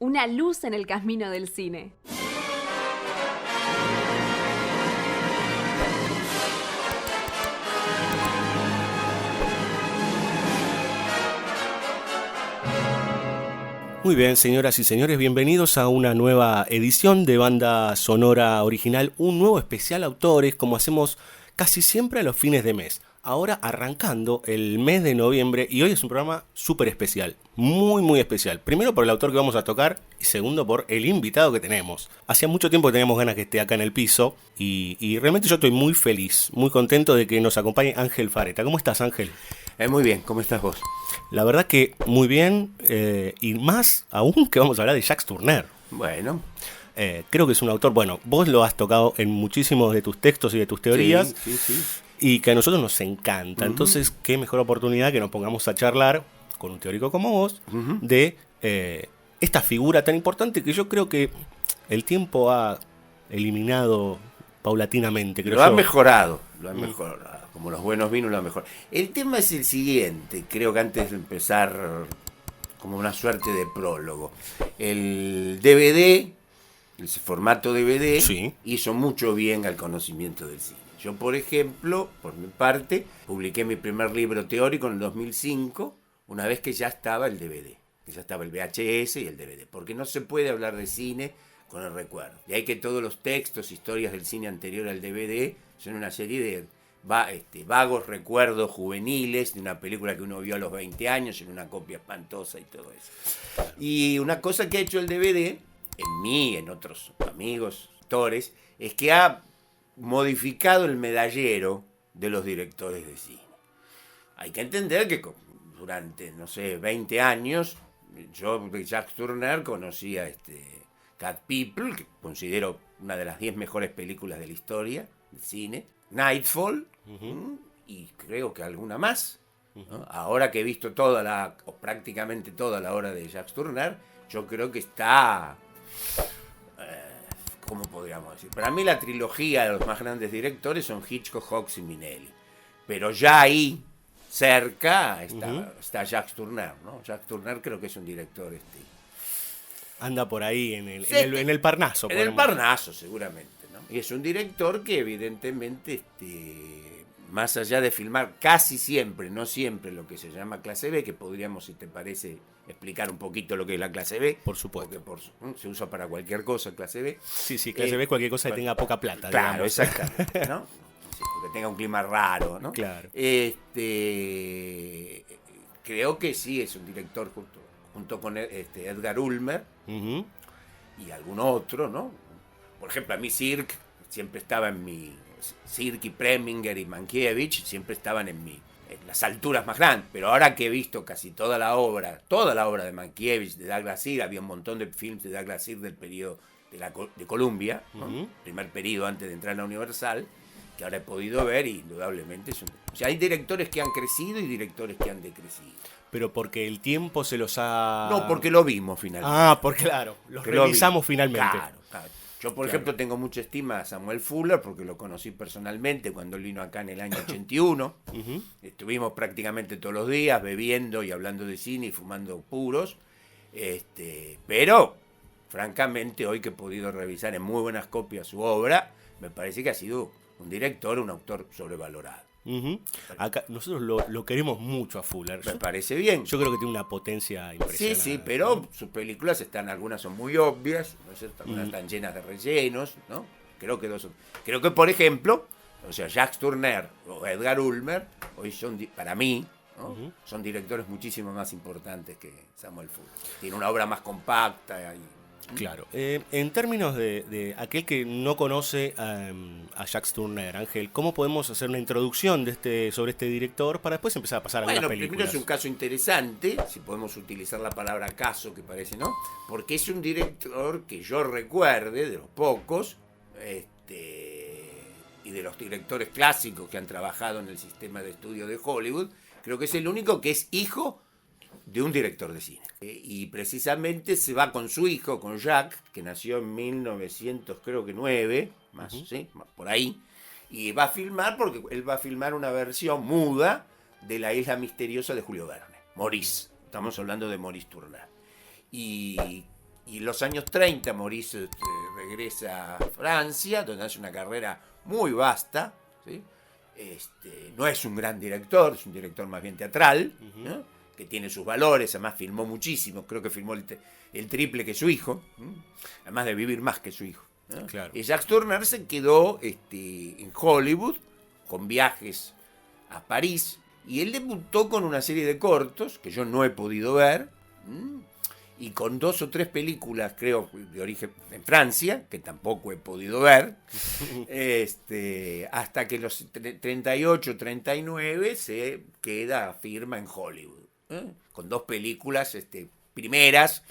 una luz en el camino del cine. Muy bien, señoras y señores, bienvenidos a una nueva edición de Banda Sonora Original, un nuevo especial autores, como hacemos casi siempre a los fines de mes. Ahora arrancando el mes de noviembre, y hoy es un programa súper especial, muy especial. Primero por el autor que vamos a tocar y segundo por el invitado que tenemos. Hacía mucho tiempo que teníamos ganas que esté acá en el piso y realmente yo estoy muy feliz, muy contento de que nos acompañe Ángel Fareta. ¿Cómo estás, Ángel? Muy bien, ¿cómo estás vos? La verdad que muy bien, y más aún que vamos a hablar de Jacques Tourneur. Bueno. Creo que es un autor, bueno, vos lo has tocado en muchísimos de tus textos y de tus teorías, Sí. y que a nosotros nos encanta. Entonces, qué mejor oportunidad que nos pongamos a charlar con un teórico como vos de esta figura tan importante que yo creo que el tiempo ha eliminado paulatinamente. Creo Lo han yo. mejorado, como los buenos vinos lo han mejorado. El tema es el siguiente, creo que antes de empezar, como una suerte de prólogo. El DVD, ese formato DVD, Sí. hizo mucho bien al conocimiento del cine. Yo, por ejemplo, por mi parte, publiqué mi primer libro teórico en el 2005, una vez que ya estaba el DVD, que ya estaba el VHS y el DVD, porque no se puede hablar de cine con el recuerdo. Y hay que todos los textos, historias del cine anterior al DVD, son una serie de vagos recuerdos juveniles de una película que uno vio a los 20 años en una copia espantosa y todo eso. Y una cosa que ha hecho el DVD, en mí, en otros amigos, actores, es que ha modificado el medallero de los directores de cine. Hay que entender que durante, 20 años, yo de Jacques Tourneur conocía Cat People, que considero una de las 10 mejores películas de la historia del cine, Nightfall, y creo que alguna más. ¿No? Ahora que he visto o prácticamente toda la obra de Jacques Tourneur, yo creo que está... ¿Cómo podríamos decir? Para mí la trilogía de los más grandes directores son Hitchcock, Hawks y Minelli. Pero ya ahí, cerca, está Jacques Tourneur, ¿no? Jacques Tourneur creo que es un director... Anda por ahí en el Parnaso. En el Parnaso, seguramente, ¿no? Y es un director que evidentemente, más allá de filmar casi siempre, no siempre, lo que se llama clase B, que podríamos, si te parece, explicar un poquito lo que es la clase B. Por supuesto. Porque se usa para cualquier cosa clase B. Sí, clase B, cualquier cosa que tenga poca plata. Claro, digamos. exactamente, ¿no? Sí, porque tenga un clima raro, ¿no? Claro. Creo que sí, es un director junto con Edgar Ulmer y algún otro, ¿no? Por ejemplo, a mí Sirk siempre estaba en mi... Sirk y Preminger y Mankiewicz siempre estaban en las alturas más grandes, pero ahora que he visto casi toda la obra de Mankiewicz, de Douglas Sirk, había un montón de films de Douglas Sirk del periodo de Columbia, ¿no? Primer periodo antes de entrar a la Universal, que ahora he podido ver y indudablemente o sea, hay directores que han crecido y directores que han decrecido. Pero porque el tiempo se los ha... No, porque lo vimos finalmente. Porque claro, los revisamos finalmente. Claro. Yo, por ejemplo, tengo mucha estima a Samuel Fuller porque lo conocí personalmente cuando él vino acá en el año 81. Estuvimos prácticamente todos los días bebiendo y hablando de cine y fumando puros. Pero, francamente, hoy que he podido revisar en muy buenas copias su obra, me parece que ha sido un director, un autor sobrevalorado. Acá, nosotros lo queremos mucho a Fuller. Me parece bien. Yo creo que tiene una potencia impresionante. Sí, pero sus películas algunas son muy obvias, ¿no es cierto? Algunas están llenas de rellenos, ¿no? Creo que, por ejemplo, o sea, Jacques Tourneur o Edgar Ulmer, hoy son, para mí, ¿no? Son directores muchísimo más importantes que Samuel Fuller. Tiene una obra más compacta Claro. En términos de aquel que no conoce a Jacques Tourneur, Ángel, ¿cómo podemos hacer una introducción sobre este director para después empezar a pasar a algunas películas? Primero es un caso interesante, si podemos utilizar la palabra caso, que parece, ¿no? Porque es un director que yo recuerde, de los pocos, y de los directores clásicos que han trabajado en el sistema de estudio de Hollywood, creo que es el único que es hijo de un director de cine. Y precisamente se va con su hijo, con Jacques, que nació en 1909, más, ¿sí? Por ahí, y va a filmar, porque él va a filmar una versión muda de La Isla Misteriosa de Julio Verne, Maurice. Estamos hablando de Maurice Tourneur. Y Y en los años 30 Maurice regresa a Francia, donde hace una carrera muy vasta, ¿sí? No es un gran director, es un director más bien teatral, ¿no? Que tiene sus valores, además filmó muchísimo, creo que filmó el triple que su hijo, además de vivir más que su hijo, ¿no? Claro. Y Jacques Tourneur se quedó en Hollywood, con viajes a París, y él debutó con una serie de cortos, que yo no he podido ver, y con 2 o 3 películas, creo, de origen en Francia, que tampoco he podido ver, hasta que los 38, 39 se queda firma en Hollywood, con 2 películas primeras,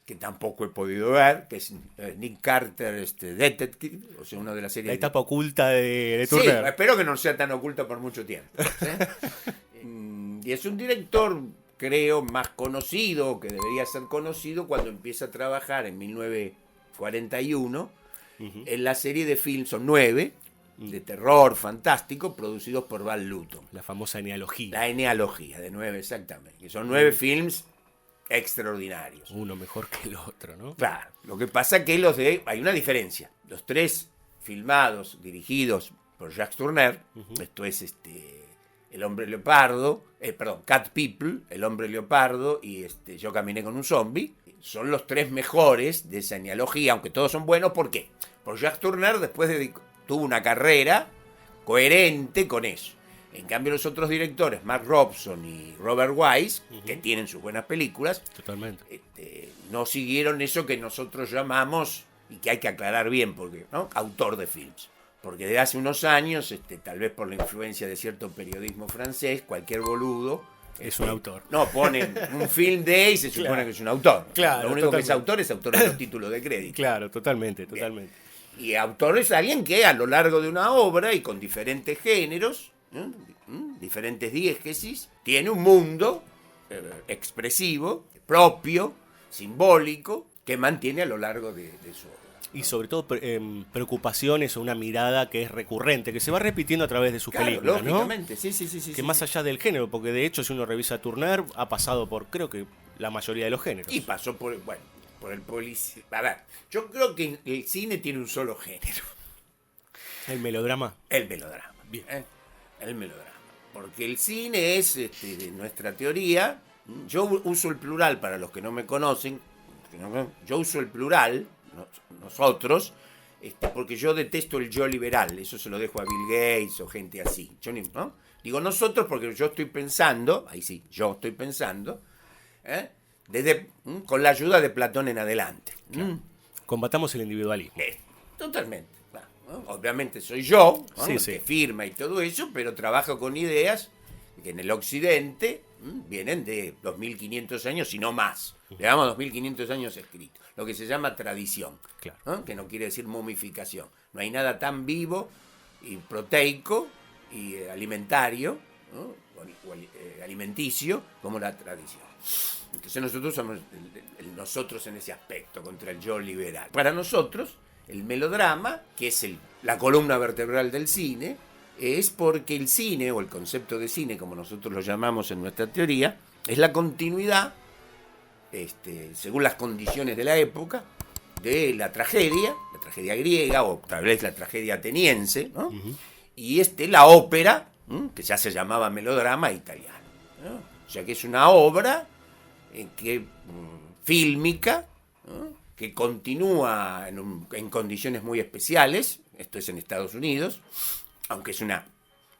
que tampoco he podido ver, que es Nick Carter, Detective, o sea, una de las series... La etapa oculta de Tourneur. Sí, espero que no sea tan oculta por mucho tiempo. Y es un director, creo, más conocido, que debería ser conocido, cuando empieza a trabajar en 1941 en la serie de films, son 9, de terror fantástico, producidos por Val Lewton. La famosa enealogía. La enealogía de 9, exactamente. Que son 9 films extraordinarios. Uno mejor que el otro, ¿no? Claro, lo que pasa que hay una diferencia. Los 3 filmados, dirigidos por Jacques Tourneur, esto es El Hombre Leopardo, Cat People, El Hombre Leopardo y Yo Caminé con un Zombie, son los 3 mejores de esa enealogía, aunque todos son buenos. ¿Por qué? Porque Jacques Tourneur después tuvo una carrera coherente con eso. En cambio, los otros directores, Mark Robson y Robert Wise, que tienen sus buenas películas, totalmente, no siguieron eso que nosotros llamamos, y que hay que aclarar bien, porque, ¿no?, autor de films. Porque desde hace unos años, tal vez por la influencia de cierto periodismo francés, cualquier boludo es un autor. No, ponen un film de y se supone que es un autor. Claro, lo único totalmente. Que es autor de los títulos de crédito. Claro, totalmente. Y autor es alguien que a lo largo de una obra y con diferentes géneros, diferentes diégesis, tiene un mundo expresivo, propio, simbólico, que mantiene a lo largo de su obra. Y sobre todo preocupaciones o una mirada que es recurrente, que se va repitiendo a través de sus películas, lógicamente, ¿no? Sí. Que más allá del género, porque de hecho si uno revisa Tourneur, ha pasado por, creo que, la mayoría de los géneros. Y pasó por el policía. A ver, yo creo que el cine tiene un solo género. ¿El melodrama? El melodrama. Bien. El melodrama. Porque el cine es, de nuestra teoría, yo uso el plural para los que no me conocen, yo uso el plural, nosotros, porque yo detesto el yo liberal, eso se lo dejo a Bill Gates o gente así. ¿No? Digo nosotros porque yo estoy pensando, con la ayuda de Platón en adelante. Claro. Combatamos el individualismo. Totalmente. ¿No? Obviamente soy yo, ¿no?, Sí. que firma y todo eso, pero trabajo con ideas que en el occidente vienen de 2500 años y no más. Llevamos 2500 años escritos. Lo que se llama tradición, Claro. ¿no?, que no quiere decir momificación. No hay nada tan vivo y proteico y alimentario, ¿no?, o alimenticio como la tradición. Entonces nosotros somos nosotros en ese aspecto, contra el yo liberal. Para nosotros, el melodrama, que es la columna vertebral del cine, es porque el cine, o el concepto de cine, como nosotros lo llamamos en nuestra teoría, es la continuidad, según las condiciones de la época, de la tragedia griega, o tal vez la tragedia ateniense, ¿no? Y la ópera, que ya se llamaba melodrama italiano, ¿no? O sea que es una obra fílmica, ¿no?, que continúa en condiciones muy especiales, esto es en Estados Unidos, aunque es una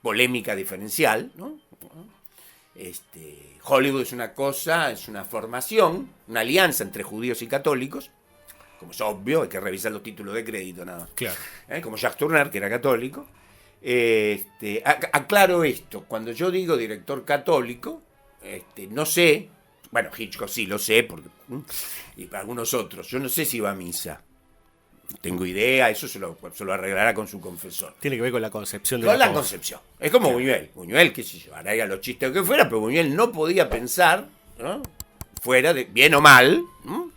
polémica diferencial, ¿no? Hollywood es una formación, una alianza entre judíos y católicos, como es obvio, hay que revisar los títulos de crédito nada más. Claro. Como Jacques Tourneur, que era católico. Aclaro esto, cuando yo digo director católico, no sé, bueno, Hitchcock sí lo sé, y para algunos otros, yo no sé si va a misa. No tengo idea, eso se lo arreglará con su confesor. Tiene que ver con la concepción de Con la cosa. concepción. Es como Buñuel. Buñuel, qué sé yo, hará los chistes que fuera, pero Buñuel no podía pensar, ¿no?, fuera de, bien o mal, ¿no?,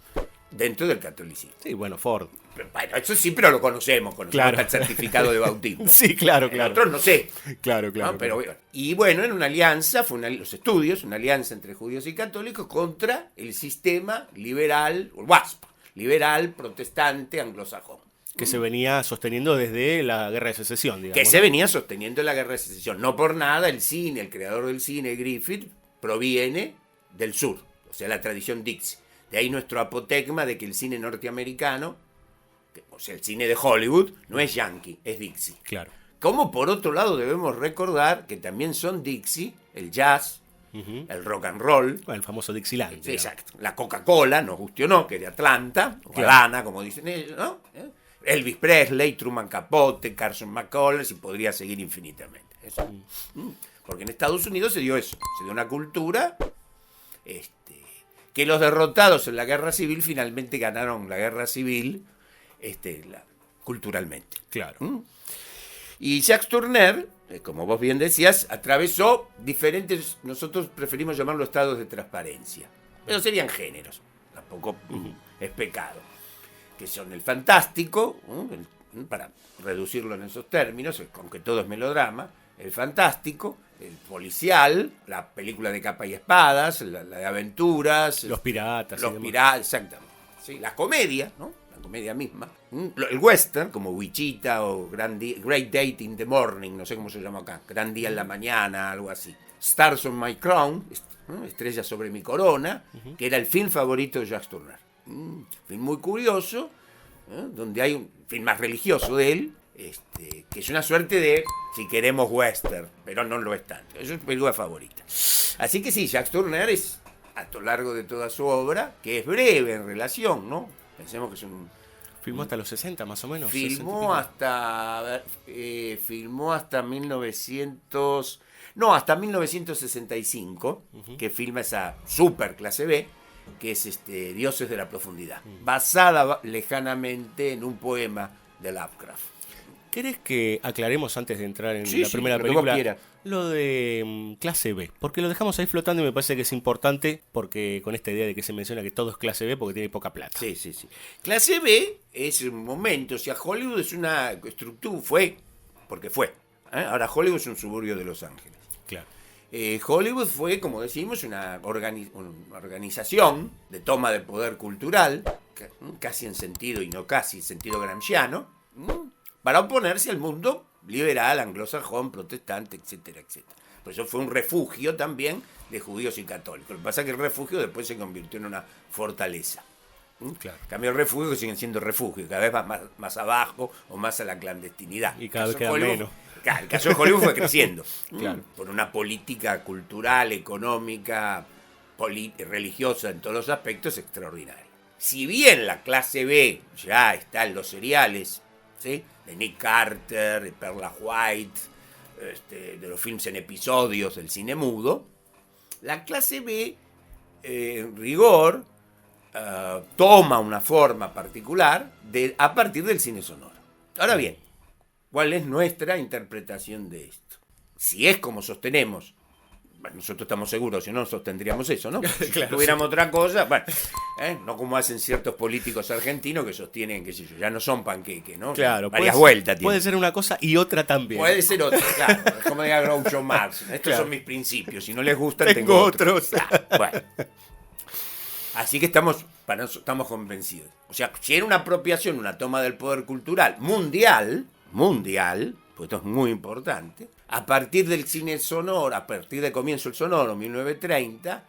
dentro del catolicismo. Sí, bueno, Ford. Bueno, eso sí, pero lo conocemos Claro. el certificado de bautismo. Sí, claro. Otros no sé. Claro. ¿No? Pero bueno. Y bueno, en una alianza, los estudios, una alianza entre judíos y católicos contra el sistema liberal, o WASP, liberal, protestante, anglosajón. Que se venía sosteniendo desde la Guerra de Secesión, digamos. Que se venía sosteniendo en la Guerra de Secesión. No por nada el cine, el creador del cine, Griffith, proviene del sur, o sea, la tradición Dixie. De ahí nuestro apotegma de que el cine norteamericano, o sea, el cine de Hollywood, no es yankee, es Dixie. Claro. Como por otro lado debemos recordar que también son Dixie, el jazz, el rock and roll. Bueno, el famoso Dixieland. Sí, digamos. exacto. La Coca-Cola, nos guste o no, que de Atlanta, o Claro. Havana, como dicen ellos, ¿no? Elvis Presley, Truman Capote, Carson McCullers, y podría seguir infinitamente. Eso. Porque en Estados Unidos se dio eso, se dio una cultura que los derrotados en la guerra civil finalmente ganaron la guerra civil culturalmente. Claro. Y Jacques Tourneur, como vos bien decías, atravesó diferentes, nosotros preferimos llamarlo estados de transparencia, pero serían géneros, tampoco es pecado, que son el fantástico, para reducirlo en esos términos, aunque todo es melodrama, el fantástico, el policial, la película de capa y espadas, la de aventuras, Los piratas. y los demás. piratas, exactamente. Sí, la comedia, ¿no? La comedia misma. El western, como Wichita o Great Date in the Morning, no sé cómo se llama acá. Gran Día en la Mañana, algo así. Stars on My Crown, ¿no? Estrellas sobre mi corona, que era el film favorito de Jacques Tourneur. Film muy curioso, donde hay un film más religioso de él, que es una suerte de, si queremos, western, pero no lo es tanto. Eso es mi película favorita. Así que sí, Jacques Tourneur es, a lo largo de toda su obra, que es breve en relación, ¿no? Pensemos que es un... Filmó hasta los 60, más o menos. 60 y Filmó pico. hasta... a ver, filmó hasta 1900... No, hasta 1965, que filma esa super clase B, que es Dioses de la Profundidad, basada lejanamente en un poema de Lovecraft. ¿Querés que aclaremos antes de entrar en Sí, la sí, primera lo que vos película quieras. lo de clase B? Porque lo dejamos ahí flotando y me parece que es importante, porque con esta idea de que se menciona que todo es clase B porque tiene poca plata. Sí, sí, sí. Clase B es un momento, o sea, Hollywood es una estructura, porque fue. Ahora Hollywood es un suburbio de Los Ángeles. Claro. Hollywood fue, como decimos, una organización de toma de poder cultural, casi en sentido y no casi en sentido gramsciano, para oponerse al mundo liberal, anglosajón, protestante, etcétera, etcétera. Por eso fue un refugio también de judíos y católicos. Lo que pasa es que el refugio después se convirtió en una fortaleza. Claro. En cambio, el refugio siguen siendo refugio, cada vez más abajo o más a la clandestinidad. Y cada vez El caso queda de Hollywood- menos. Claro, el caso de Hollywood fue creciendo. Claro. Por una política cultural, económica, religiosa en todos los aspectos extraordinaria. Si bien la clase B ya está en los seriales, ¿sí? De Nick Carter, de Perla White, de los films en episodios del cine mudo, la clase B, en rigor, toma una forma particular a partir del cine sonoro. Ahora bien, ¿cuál es nuestra interpretación de esto? Si es como sostenemos, bueno, nosotros estamos seguros, si no sostendríamos eso, ¿no? Si Claro, tuviéramos otra cosa, bueno, no como hacen ciertos políticos argentinos que sostienen, qué sé yo, ya no son panqueques, ¿no? Claro, Varias puede, vueltas tienen. puede ser una cosa y otra también. Puede ser otra, claro. Es como diga Groucho Marx. Estos Claro. son mis principios. Si no les gustan, Tengo tengo otros. otros. Claro, bueno. Así que estamos convencidos. O sea, si era una apropiación, una toma del poder cultural mundial, pues esto es muy importante, a partir del cine sonoro, a partir del comienzo del sonoro, 1930,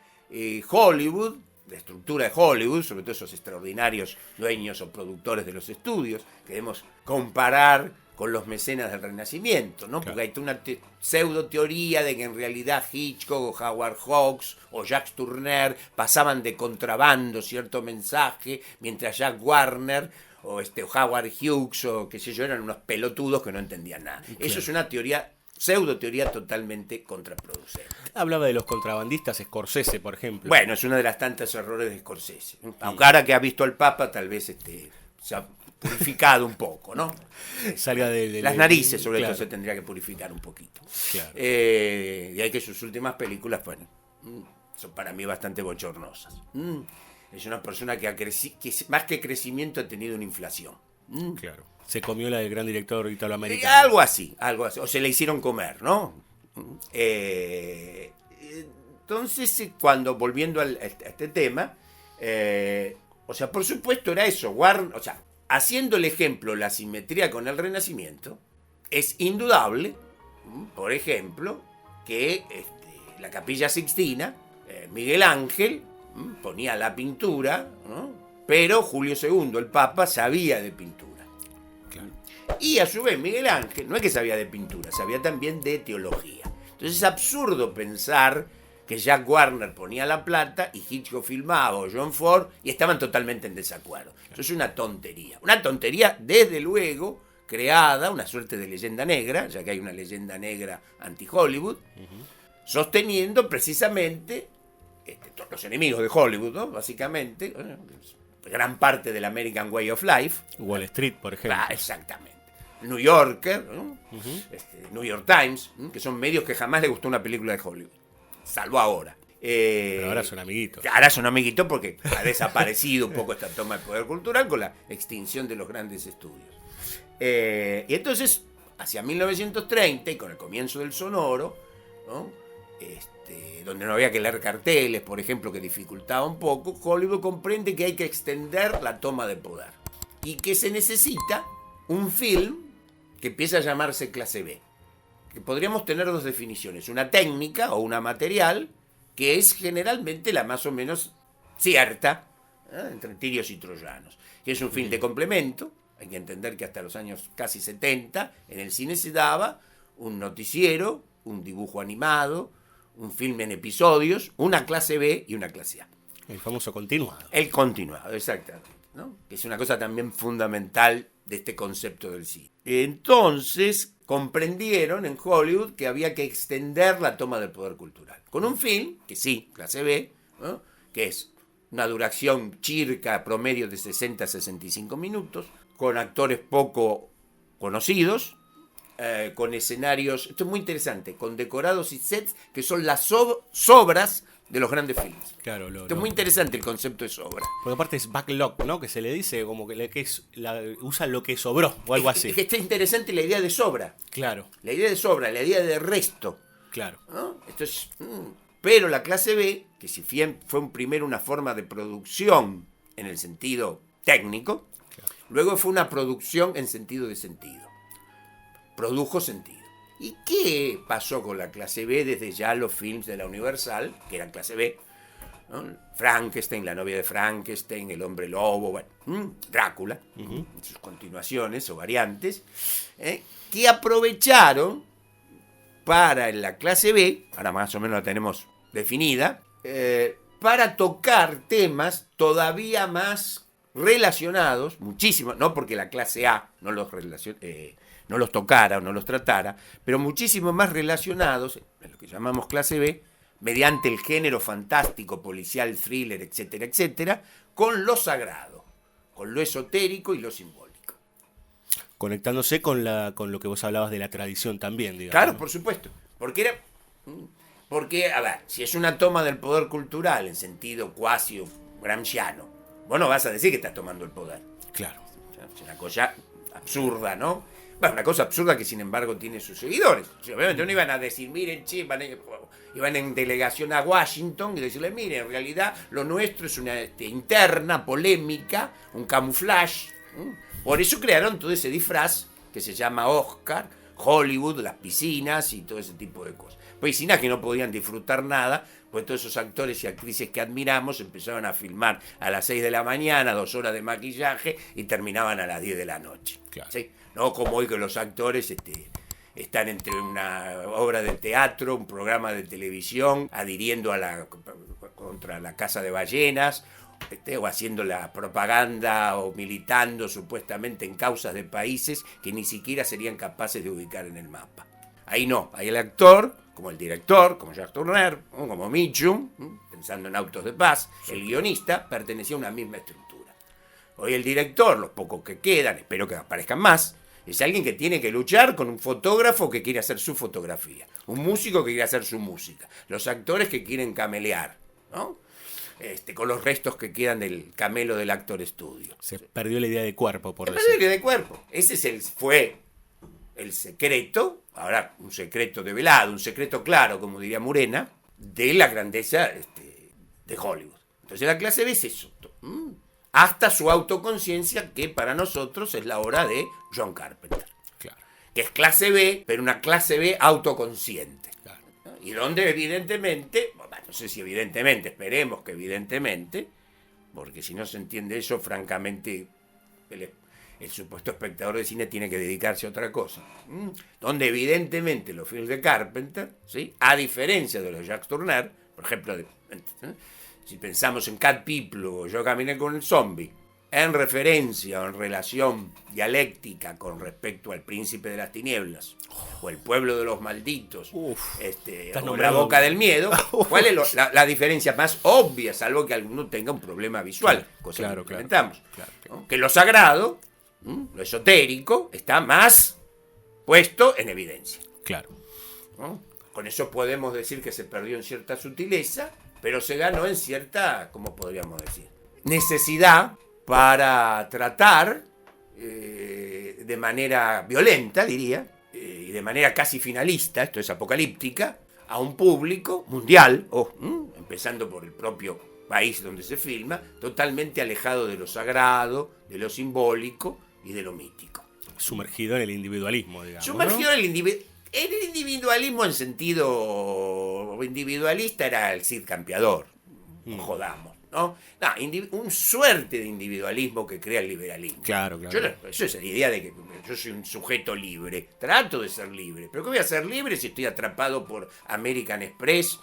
Hollywood, la estructura de Hollywood, sobre todo esos extraordinarios dueños o productores de los estudios, que debemos comparar con los mecenas del Renacimiento, ¿no? Porque hay toda una pseudo teoría de que en realidad Hitchcock o Howard Hawks o Jacques Tourneur pasaban de contrabando cierto mensaje, mientras Jack Warner o Howard Hughes o qué sé yo eran unos pelotudos que no entendían nada. Claro. Eso es una teoría, pseudo teoría totalmente contraproducente. Hablaba de los contrabandistas, Scorsese, por ejemplo. Bueno, es uno de las tantas errores de Scorsese. Aunque ahora que ha visto al Papa, tal vez se ha purificado un poco, ¿no? Salga de Las narices, sobre claro. todo, se tendría que purificar un poquito. Claro. Y hay que sus últimas películas, bueno, son para mí bastante bochornosas. Es una persona que más que crecimiento ha tenido una inflación. Claro. Se comió la del gran director italoamericano. Algo así. O se le hicieron comer, ¿no? Entonces, volviendo a este tema, O sea, por supuesto era eso. Warner, o sea, haciendo el ejemplo, la simetría con el Renacimiento, es indudable, por ejemplo, que la Capilla Sixtina, Miguel Ángel ponía la pintura, ¿no? Pero Julio II, el Papa, sabía de pintura. Claro. Y a su vez Miguel Ángel, no es que sabía de pintura, sabía también de teología. Entonces es absurdo pensar que Jack Warner ponía la plata y Hitchcock filmaba o John Ford y estaban totalmente en desacuerdo. Eso es una tontería. Una tontería, desde luego, creada, una suerte de leyenda negra, ya que hay una leyenda negra anti-Hollywood, sosteniendo precisamente los enemigos de Hollywood, ¿no? Básicamente, gran parte del American Way of Life. Wall Street, por ejemplo. Exactamente. New Yorker, ¿no? New York Times, que son medios que jamás les gustó una película de Hollywood. Salvo ahora. Pero ahora son amiguitos. Ahora son amiguitos porque ha desaparecido un poco esta toma de poder cultural con la extinción de los grandes estudios. Y entonces, hacia 1930 y con el comienzo del sonoro, ¿no? Donde no había que leer carteles, por ejemplo, que dificultaba un poco, Hollywood comprende que hay que extender la toma de poder y que se necesita un film que empieza a llamarse clase B. Que podríamos tener dos definiciones, una técnica o una material, que es generalmente la más o menos cierta, entre tirios y troyanos, que es un film de complemento. Hay que entender que hasta los años casi 70 en el cine se daba un noticiero, un dibujo animado, un film en episodios, una clase B y una clase A. El famoso continuado. El continuado, exactamente, ¿no? Que es una cosa también fundamental de este concepto del cine. Entonces comprendieron en Hollywood que había que extender la toma del poder cultural. Con un film, que sí, clase B, ¿no? Que es una duración chirca promedio de 60 a 65 minutos, con actores poco conocidos, con escenarios, esto es muy interesante, con decorados y sets que son las sobras de los grandes filmes. Claro, Esto es muy interesante el concepto de sobra. Porque aparte es backlog, ¿no? Que se le dice como que usa lo que sobró o algo así. Es que está interesante la idea de sobra. Claro, La idea de sobra, la idea de resto. claro. ¿No? Esto es, pero la clase B, que si bien fue primero una forma de producción en el sentido técnico, Claro. luego fue una producción en sentido de sentido. Produjo sentido. ¿Y qué pasó con la clase B desde ya los films de la Universal, que eran clase B? ¿No? Frankenstein, la novia de Frankenstein, el hombre lobo, bueno, Drácula, sus continuaciones o variantes, que aprovecharon para en la clase B, ahora más o menos la tenemos definida, para tocar temas todavía más relacionados, muchísimo, no porque la clase A no los tocara o no los tratara, pero muchísimo más relacionados, en lo que llamamos clase B, mediante el género fantástico, policial, thriller, etcétera, etcétera, con lo sagrado, con lo esotérico y lo simbólico. Conectándose con lo que vos hablabas de la tradición también, digamos. Claro, por supuesto. Porque, a ver, si es una toma del poder cultural en sentido cuasi gramsciano, vos no vas a decir que estás tomando el poder. Claro. O sea, es una cosa absurda, ¿no? Bueno, una cosa absurda que sin embargo tiene sus seguidores. O sea, obviamente no iban a decir, miren, che, iban en delegación a Washington y decirle, miren, en realidad lo nuestro es una interna, polémica, un camuflaje. Por eso crearon todo ese disfraz que se llama Oscar, Hollywood, las piscinas y todo ese tipo de cosas. Piscinas que no podían disfrutar nada, pues todos esos actores y actrices que admiramos empezaban a filmar a las 6 de la mañana, 2 horas de maquillaje y terminaban a las 10 de la noche. Claro. ¿Sí? No como hoy que los actores están entre una obra de teatro, un programa de televisión, adhiriendo contra la caza de ballenas, o haciendo la propaganda o militando supuestamente en causas de países que ni siquiera serían capaces de ubicar en el mapa. Ahí no, ahí el actor, como el director, como Jacques Tourneur, como Mitchum, pensando en Autos de Paz, el guionista, pertenecía a una misma estructura. Hoy el director, los pocos que quedan, espero que aparezcan más, es alguien que tiene que luchar con un fotógrafo que quiere hacer su fotografía, un músico que quiere hacer su música, los actores que quieren camelear, ¿no? Con los restos que quedan del camelo del actor estudio. Se perdió la idea de cuerpo, por Se decir. perdió la idea de cuerpo. Ese fue el secreto, ahora un secreto develado, un secreto claro, como diría Murena, de la grandeza de Hollywood. Entonces la clase B es eso. hasta su autoconciencia, que para nosotros es la obra de John Carpenter. Claro. Que es clase B, pero una clase B autoconsciente. Claro. Y donde evidentemente, bueno, no sé si evidentemente, esperemos que evidentemente, porque si no se entiende eso, francamente, el supuesto espectador de cine tiene que dedicarse a otra cosa. Donde evidentemente los films de Carpenter, ¿sí?, a diferencia de los de Jacques Tourneur, por ejemplo, si pensamos en Cat People o Yo caminé con el zombie, en referencia o en relación dialéctica con respecto al Príncipe de las Tinieblas, o El pueblo de los malditos, o La nombrando boca del miedo, ¿cuál es la diferencia más obvia, salvo que alguno tenga un problema visual? Cosa claro, que comentamos. claro. ¿No? Que lo sagrado, lo esotérico, está más puesto en evidencia. Claro. ¿No? Con eso podemos decir que se perdió en cierta sutileza, pero se ganó en cierta, ¿cómo podríamos decir?, necesidad para tratar de manera violenta, diría, y de manera casi finalista, esto es apocalíptica, a un público mundial, empezando por el propio país donde se filma, totalmente alejado de lo sagrado, de lo simbólico y de lo mítico. Sumergido en el individualismo, digamos. Sumergido en el individualismo en sentido individualista era el Cid Campeador, no jodamos, ¿no? Un suerte de individualismo que crea el liberalismo. Claro. Eso es la idea de que yo soy un sujeto libre, trato de ser libre, pero ¿qué voy a ser libre si estoy atrapado por American Express,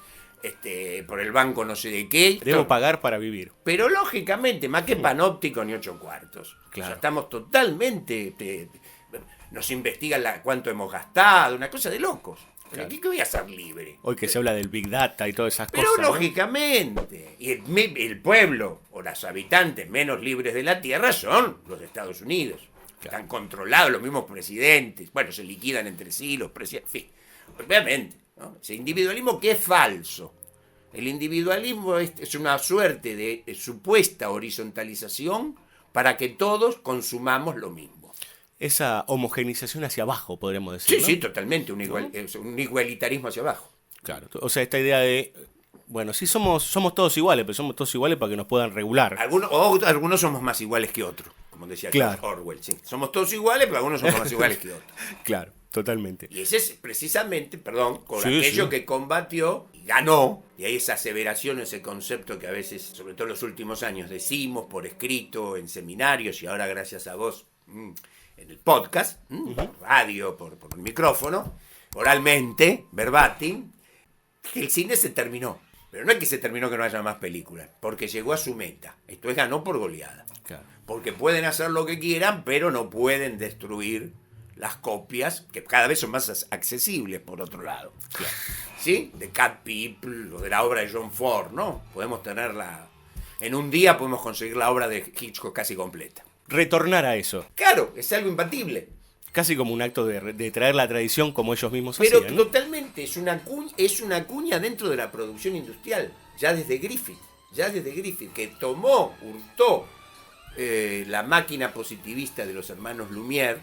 por el banco no sé de qué? Debo pagar para vivir. Pero lógicamente, más que panóptico ni 8 cuartos. Claro. O sea, estamos totalmente... nos investigan cuánto hemos gastado, una cosa de locos. Claro. ¿Qué voy a ser libre? Hoy que se habla del Big Data y todas esas Pero cosas. lógicamente, y el pueblo o los habitantes menos libres de la Tierra son los de Estados Unidos. Claro. Están controlados los mismos presidentes. Bueno, se liquidan entre sí los presidentes. En fin, obviamente, ¿no? Ese individualismo que es falso. El individualismo es una suerte de supuesta horizontalización para que todos consumamos lo mismo. Esa homogenización hacia abajo, podríamos decir. Sí, ¿no? sí, totalmente, un igualitarismo hacia abajo. Claro. O sea, esta idea de, bueno, sí somos todos iguales, pero somos todos iguales para que nos puedan regular. Algunos somos más iguales que otros, como decía Claro. George Orwell. Sí. Somos todos iguales, pero algunos somos más iguales que otros. Claro, totalmente. Y ese es precisamente, con Sí, aquello sí. que combatió y ganó. Y hay esa aseveración, ese concepto que a veces, sobre todo en los últimos años, decimos por escrito, en seminarios y ahora gracias a vos en el podcast, por radio, por el micrófono, oralmente, verbatim, que el cine se terminó. Pero no es que se terminó que no haya más películas, porque llegó a su meta. Esto es ganó por goleada. Claro. Porque pueden hacer lo que quieran, pero no pueden destruir las copias, que cada vez son más accesibles, por otro lado. Claro. ¿Sí? De Cat People o de la obra de John Ford, ¿no? Podemos tenerla... En un día podemos conseguir la obra de Hitchcock casi completa. Retornar a eso. Claro, es algo imbatible. Casi como un acto de traer la tradición como ellos mismos Pero hacían, ¿no? totalmente, es una cuña dentro de la producción industrial, ya desde Griffith, que hurtó la máquina positivista de los hermanos Lumière,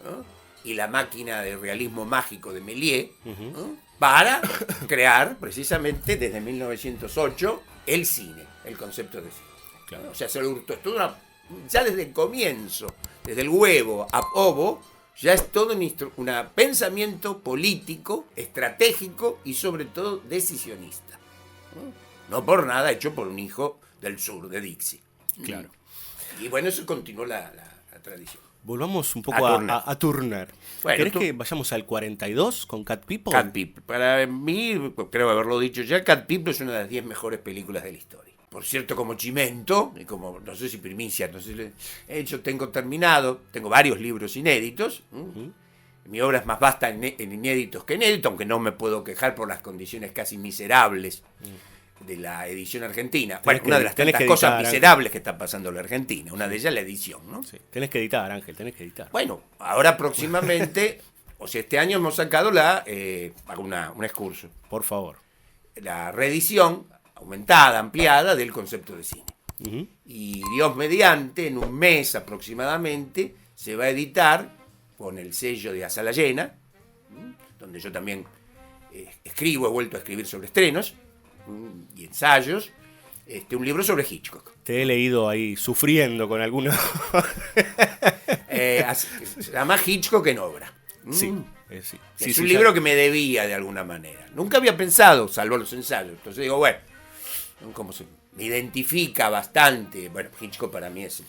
¿no?, y la máquina de realismo mágico de Méliès, ¿no?, para crear precisamente desde 1908 el cine, el concepto de cine. Claro. ¿No? O sea, se lo hurtó, ya desde el comienzo, desde el huevo a ovo, ya es todo un pensamiento político, estratégico y sobre todo decisionista. No por nada hecho por un hijo del sur de Dixie. Claro. Y bueno, eso continuó la tradición. Volvamos un poco a Turner. Bueno, ¿Querés que vayamos al 42 con Cat People? Cat People. Para mí, creo haberlo dicho ya, Cat People es una de las 10 mejores películas de la historia. Por cierto, como Chimento, y como, no sé si primicia, no sé si tengo varios libros inéditos. Mi obra es más vasta en inéditos que inéditos, aunque no me puedo quejar por las condiciones casi miserables de la edición argentina. Bueno, una de las tantas cosas miserables que está pasando en la Argentina. Una de ellas la edición, ¿no? Sí. Tenés que editar, Ángel, tenés que editar. Bueno, ahora próximamente, o sea, este año hemos sacado un excurso. Por favor. La reedición aumentada, ampliada del concepto de cine. Y Dios mediante, en un mes aproximadamente, se va a editar con el sello de A Sala Llena, donde yo también he vuelto a escribir sobre estrenos y ensayos, un libro sobre Hitchcock. Te he leído ahí sufriendo con algunos. Se llama Hitchcock en obra. Sí, sí. Es un libro que me debía de alguna manera. Nunca había pensado, salvo los ensayos. Entonces digo, bueno, me identifica bastante. Bueno, Hitchcock para mí es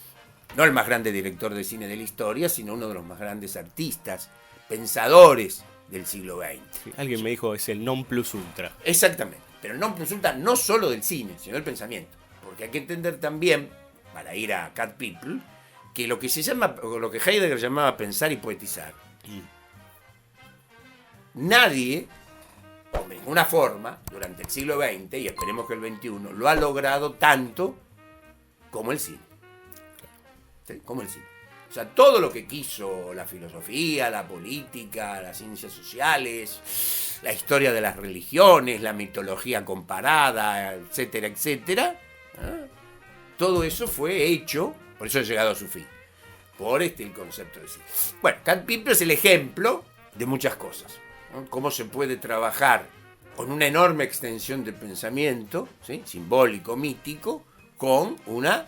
no el más grande director de cine de la historia, sino uno de los más grandes artistas, pensadores del siglo XX. Sí, alguien me dijo, es el non plus ultra. Exactamente. Pero no resulta no solo del cine, sino del pensamiento. Porque hay que entender también, para ir a Cat People, que lo que se llama, o lo que Heidegger llamaba pensar y poetizar, nadie, de ninguna forma, durante el siglo XX, y esperemos que el XXI, lo ha logrado tanto como el cine. ¿Sí? Como el cine. O sea, todo lo que quiso la filosofía, la política, las ciencias sociales, la historia de las religiones, la mitología comparada, etcétera, etcétera, todo eso fue hecho, por eso ha llegado a su fin, por el concepto de cine. Bueno, Cat People es el ejemplo de muchas cosas, ¿no? Cómo se puede trabajar con una enorme extensión de pensamiento, ¿sí? Simbólico, mítico, con una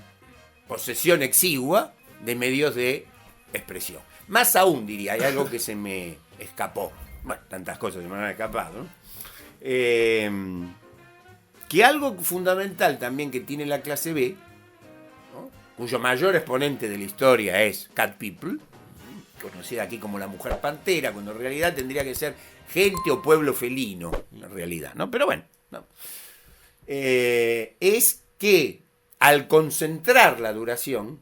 posesión exigua de medios de expresión. Más aún, diría, hay algo que se me escapó. Bueno, tantas cosas se me han escapado, ¿no? Que algo fundamental también que tiene la clase B, ¿no? Cuyo mayor exponente de la historia es Cat People, conocida aquí como la mujer pantera, cuando en realidad tendría que ser gente o pueblo felino, en realidad, ¿no? Pero bueno, no. Es que al concentrar la duración,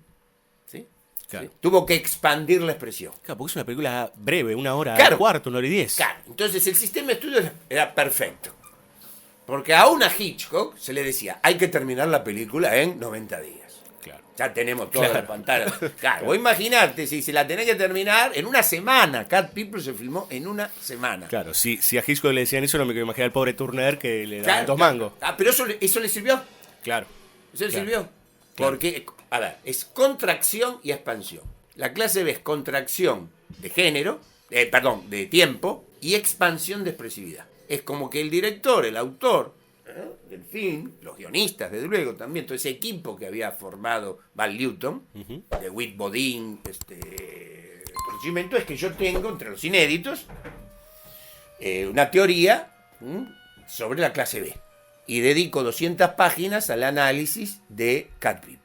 ¿sí? Claro. ¿Sí? Tuvo que expandir la expresión. Claro, porque es una película breve, 1 hora Claro. y cuarto, 1 hora y 10. Claro, entonces el sistema de estudio era perfecto. Porque aún a Hitchcock se le decía, hay que terminar la película en 90 días. Claro. Ya tenemos toda Claro. la pantalla. Claro, vos imaginate, si se la tenés que terminar en una semana. Cat People se filmó en una semana. Claro, si a Hitchcock le decían eso, no me quiero imaginar al pobre Turner que le daban Claro, 2 claro. mangos. Pero eso le sirvió. Claro. Eso le Claro. sirvió. Claro. Porque, a ver, es contracción y expansión. La clase B es contracción de género, de tiempo, y expansión de expresividad. Es como que el director, el autor del film, los guionistas, desde luego, también, todo ese equipo que había formado Val Newton, de Whit Bodin, el conocimiento es que yo tengo, entre los inéditos, una teoría sobre la clase B. Y dedico 200 páginas al análisis de Cat People.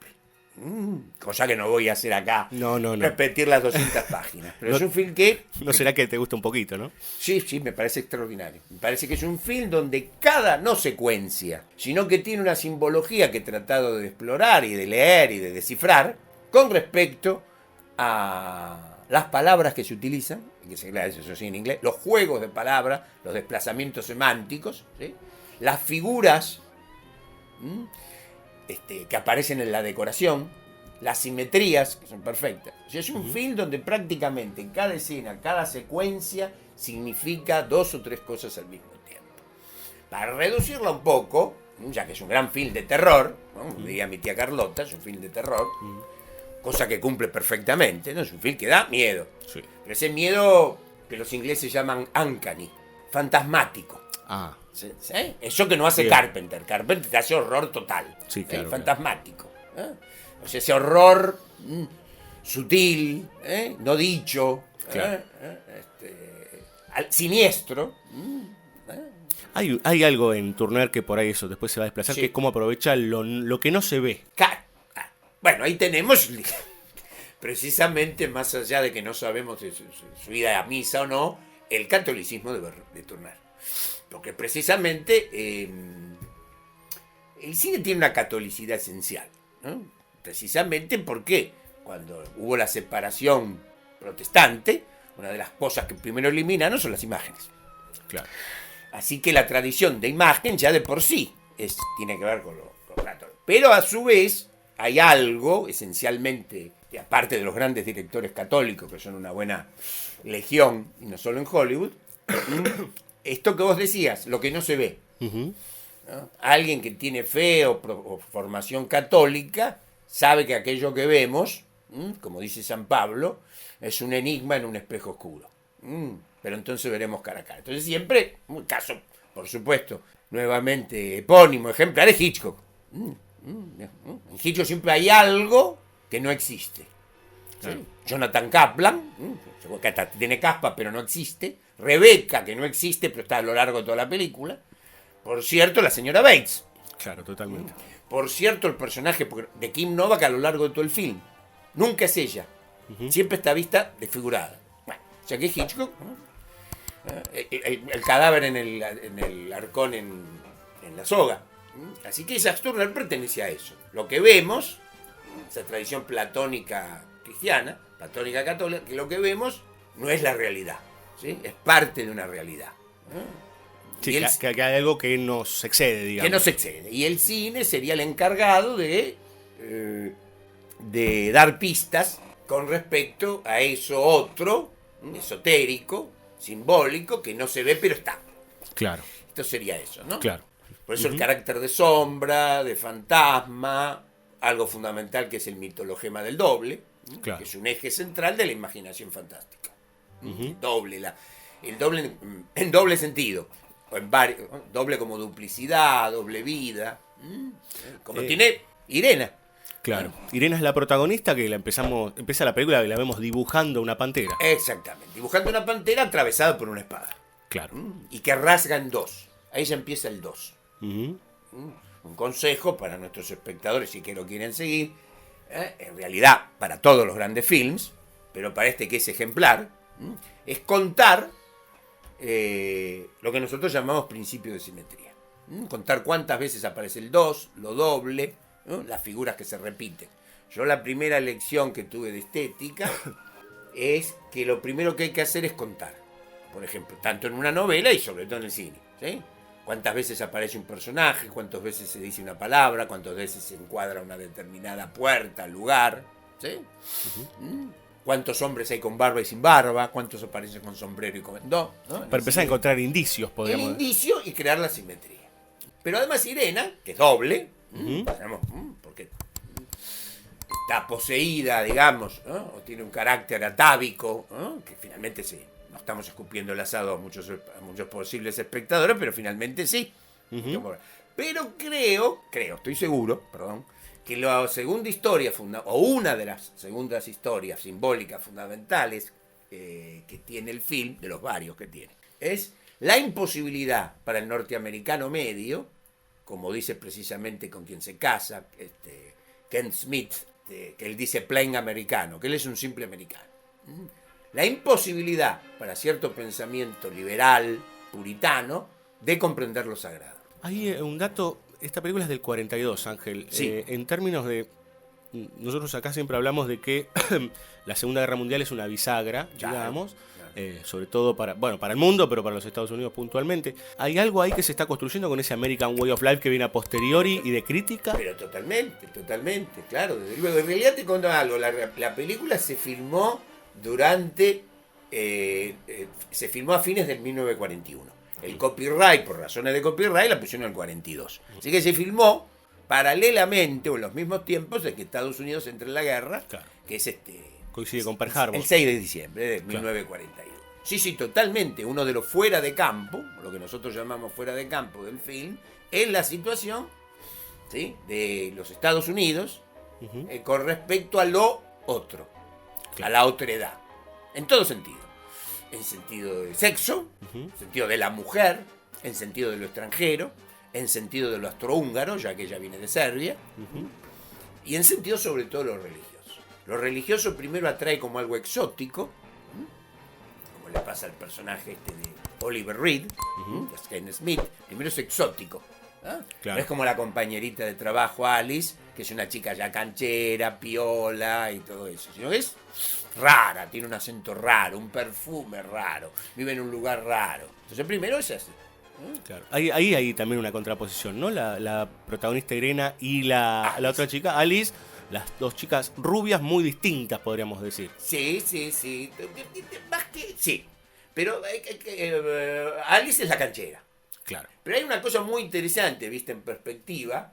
Cosa que no voy a hacer acá. No. Repetir las 200 páginas. Pero No- es un film que... ¿No será que te gusta un poquito, no? Sí, me parece extraordinario. Me parece que es un film donde no secuencia, sino que tiene una simbología que he tratado de explorar y de leer y de descifrar con respecto a las palabras que se utilizan, eso sí en inglés, los juegos de palabras, los desplazamientos semánticos, ¿sí? Las figuras que aparecen en la decoración, las simetrías, que son perfectas. O sea, es un film donde prácticamente en cada escena, cada secuencia, significa 2 o 3 cosas al mismo tiempo. Para reducirla un poco, ya que es un gran film de terror, ¿no? Como diría mi tía Carlota, es un film de terror, cosa que cumple perfectamente, ¿no? Es un film que da miedo. Sí. Pero ese miedo que los ingleses llaman uncanny, fantasmático. Ah, ¿Sí? Eso que no hace Bien. Carpenter. Carpenter te hace horror total. Sí, claro, fantasmático. O sea, ese horror sutil, no dicho, Claro. siniestro. hay algo en Turner que por ahí eso después se va a desplazar, Sí. que es cómo aprovecha lo que no se ve. Bueno, ahí tenemos precisamente, más allá de que no sabemos de su ida a misa o no, el catolicismo de Turner. Porque precisamente el cine tiene una catolicidad esencial, ¿no? Precisamente porque cuando hubo la separación protestante, una de las cosas que primero eliminaron son las imágenes. Claro. Así que la tradición de imagen ya de por sí tiene que ver con lo católico. Pero a su vez hay algo esencialmente, que aparte de los grandes directores católicos, que son una buena legión, y no solo en Hollywood, esto que vos decías, lo que no se ve. ¿No? Alguien que tiene fe o formación católica sabe que aquello que vemos, como dice San Pablo, es un enigma en un espejo oscuro. Pero entonces veremos cara a cara. Entonces siempre, un caso, por supuesto, nuevamente epónimo, ejemplar, es Hitchcock. En Hitchcock siempre hay algo que no existe. ¿Sí? Claro. Jonathan Kaplan, que hasta tiene caspa pero no existe. Rebeca, que no existe pero está a lo largo de toda la película. Por cierto, la señora Bates. Claro, totalmente. Por cierto, el personaje de Kim Novak a lo largo de todo el film. Nunca es ella. Siempre está vista desfigurada. Bueno, o sea que Hitchcock, ¿no? El cadáver en el arcón en la soga. Así que Jacques Tourneur pertenece a eso. Lo que vemos, esa tradición platónica cristiana, platónica católica, que lo que vemos no es la realidad. ¿Sí? Es parte de una realidad. Sí, que hay algo que nos excede, digamos. Que nos excede. Y el cine sería el encargado de dar pistas con respecto a eso otro, esotérico, simbólico, que no se ve pero está. Claro, Esto sería eso, ¿no? claro. Por eso el carácter de sombra, de fantasma, algo fundamental que es el mitologema del doble, Claro. que es un eje central de la imaginación fantástica. El doble en doble sentido, o en doble como duplicidad, doble vida, como tiene Irena. Claro. Irena es la protagonista que empieza la película y la vemos dibujando una pantera. Exactamente, dibujando una pantera atravesada por una espada. Claro. Y que rasga en dos. Ahí ya empieza el dos. Ujú. Un consejo para nuestros espectadores, si que lo quieren seguir, en realidad para todos los grandes films, pero para este que es ejemplar, es contar lo que nosotros llamamos principio de simetría. Contar cuántas veces aparece el 2, lo doble, ¿no? Las figuras que se repiten. Yo la primera lección que tuve de estética es que lo primero que hay que hacer es contar. Por ejemplo, tanto en una novela y sobre todo en el cine. ¿Sí? Cuántas veces aparece un personaje, cuántas veces se dice una palabra, cuántas veces se encuadra una determinada puerta, lugar. ¿Sí? ¿Cuántos hombres hay con barba y sin barba? ¿Cuántos aparecen con sombrero y con no? Para empezar a encontrar indicios, El podríamos decir. indicio y crear la simetría. Pero además Irena, que es doble, digamos, porque está poseída, digamos, ¿no? O tiene un carácter atávico, ¿no? Que finalmente sí. No estamos escupiendo el asado a muchos posibles espectadores, pero finalmente sí. Pero estoy seguro, que la segunda historia, o una de las segundas historias simbólicas fundamentales que tiene el film, de los varios que tiene, es la imposibilidad para el norteamericano medio, como dice precisamente con quien se casa, Ken Smith, que él dice plain americano, que él es un simple americano. La imposibilidad para cierto pensamiento liberal, puritano, de comprender lo sagrado. Hay un dato, esta película es del 42, Ángel. Sí. En términos de... Nosotros acá siempre hablamos de que la Segunda Guerra Mundial es una bisagra, Claro, digamos, claro. sobre todo para el mundo, pero para los Estados Unidos puntualmente. ¿Hay algo ahí que se está construyendo con ese American Way of Life que viene a posteriori y de crítica? Pero totalmente, claro. Desde luego, en realidad te cuento algo, la película se filmó se filmó a fines del 1941. El copyright, por razones de copyright, la pusieron en el 42. Así que se filmó paralelamente o en los mismos tiempos de que Estados Unidos entra en la guerra, Claro. que es Coincide con Pearl Harbor. el 6 de diciembre de 1941. Sí, totalmente. Uno de los fuera de campo, lo que nosotros llamamos fuera de campo del film, es la situación, ¿sí?, de los Estados Unidos con respecto a lo otro, a la otredad. En todo sentido. En sentido de sexo, en sentido de la mujer, en sentido de lo extranjero, en sentido de lo astrohúngaro, ya que ella viene de Serbia, y en sentido sobre todo de lo religioso. Lo religioso primero atrae como algo exótico, como le pasa al personaje de Oliver Reed, que es Ken Smith. Primero es exótico. Claro. No es como la compañerita de trabajo Alice, que es una chica ya canchera, piola y todo eso, sino que es rara, tiene un acento raro, un perfume raro, vive en un lugar raro. Entonces primero es así. Claro. Ahí hay también una contraposición, ¿no? La protagonista Irena y la otra chica, Alice, las dos chicas rubias muy distintas, podríamos decir. Sí. Más que sí. Pero Alice es la canchera. Claro. Pero hay una cosa muy interesante, vista en perspectiva,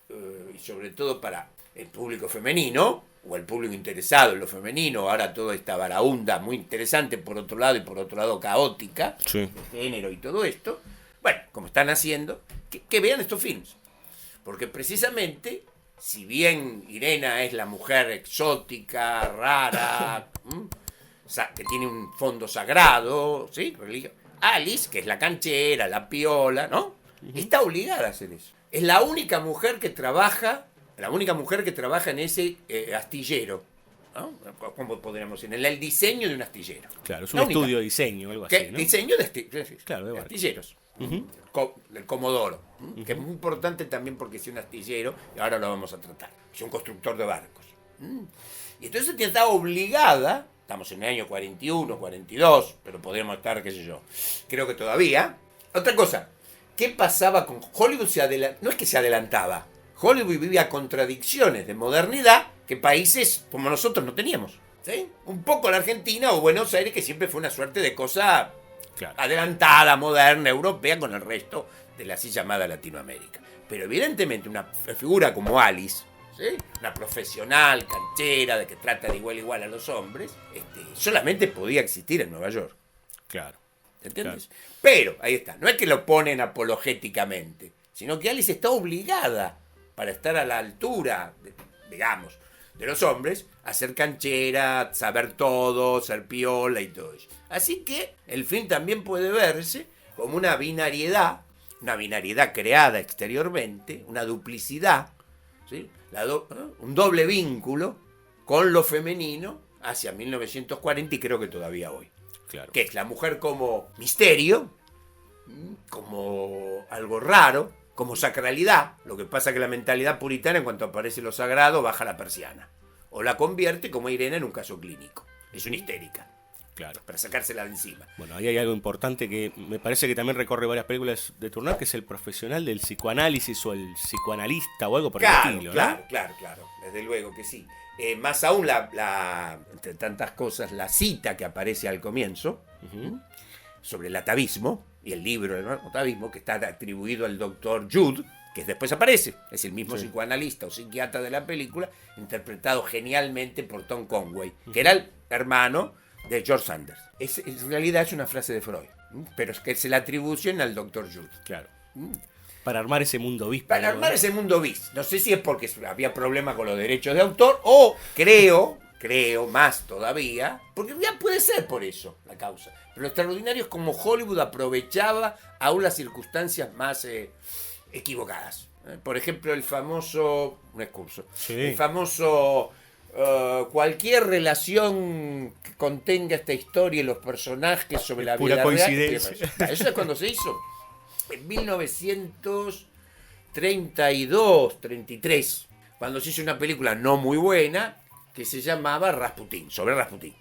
y sobre todo para el público femenino, o el público interesado en lo femenino, ahora toda esta varaunda muy interesante por otro lado y por otro lado caótica, Sí. de género y todo esto, bueno, como están haciendo, que vean estos films. Porque precisamente si bien Irena es la mujer exótica, rara, que tiene un fondo sagrado, ¿sí? Alice, que es la canchera, la piola, ¿no? Está obligada a hacer eso. Es la única mujer que trabaja en ese astillero, ¿no? ¿Cómo podríamos decir? En el diseño de un astillero. Claro, es un estudio de diseño, algo así, ¿no? Diseño de Claro, de astilleros. Del Comodoro, que es muy importante también porque es un astillero, y ahora lo vamos a tratar. Es un constructor de barcos. Y entonces está obligada, estamos en el año 41, 42, pero podríamos estar, qué sé yo, creo que todavía. Otra cosa, ¿qué pasaba con Hollywood? No es que se adelantaba, Hollywood vivía contradicciones de modernidad que países como nosotros no teníamos, ¿sí? Un poco la Argentina o Buenos Aires, que siempre fue una suerte de cosa adelantada, moderna, europea, con el resto de la así llamada Latinoamérica. Pero evidentemente una figura como Alice, ¿sí? Una profesional, canchera, de que trata de igual a igual a los hombres, solamente podía existir en Nueva York. Claro. ¿Entiendes? Claro. Pero, ahí está, no es que lo ponen apologéticamente, sino que Alice está obligada, para estar a la altura, digamos, de los hombres, a ser canchera, saber todo, ser piola y todo eso. Así que el film también puede verse como una binariedad creada exteriormente, una duplicidad, ¿sí? Un doble vínculo con lo femenino hacia 1940 y creo que todavía hoy. Claro. Que es la mujer como misterio, como algo raro, como sacralidad. Lo que pasa es que la mentalidad puritana, en cuanto aparece lo sagrado, baja la persiana. O la convierte, como Irene, en un caso clínico. Es una histérica. Claro. Para sacársela de encima. Bueno, ahí hay algo importante que me parece que también recorre varias películas de Tourneur, que es el profesional del psicoanálisis o el psicoanalista o algo por el estilo, ¿no? Claro. Desde luego que sí. Más aún, entre tantas cosas, la cita que aparece al comienzo, sobre el atavismo, y el libro del atavismo, que está atribuido al doctor Jude, que después aparece, es el mismo psicoanalista o psiquiatra de la película, interpretado genialmente por Tom Conway, que era el hermano de George Sanders. En realidad es una frase de Freud, pero es que se la atribuyen al doctor Jude. Claro. Para armar ese mundo bis. Para armar ese mundo bis. No sé si es porque había problemas con los derechos de autor o creo más todavía, porque ya puede ser por eso la causa. Pero lo extraordinario es como Hollywood aprovechaba aún las circunstancias más equivocadas. Por ejemplo, el famoso cualquier relación que contenga esta historia y los personajes sobre la vida coincidencia. Real. Eso es cuando se hizo en 1932, 33, cuando se hizo una película no muy buena que se llamaba Rasputín, sobre Rasputín.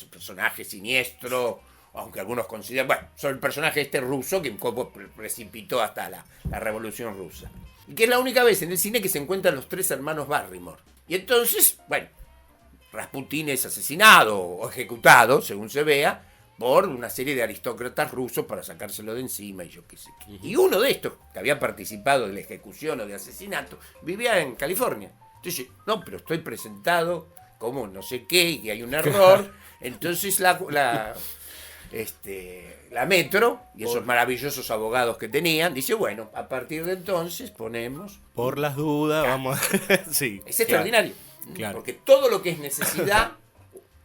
Personaje siniestro, aunque algunos consideran, sobre el personaje ruso que precipitó hasta la Revolución Rusa. Y que es la única vez en el cine que se encuentran los tres hermanos Barrymore. Y entonces, Rasputín es asesinado o ejecutado, según se vea, por una serie de aristócratas rusos para sacárselo de encima y yo qué sé qué. Y uno de estos, que había participado de la ejecución o de asesinato, vivía en California. Entonces, no, pero estoy presentado como no sé qué y que hay un error. Entonces la Metro y esos maravillosos abogados que tenían, dice, bueno, a partir de entonces ponemos... Por las dudas, vamos... Sí, es extraordinario. Claro. Porque todo lo que es necesidad,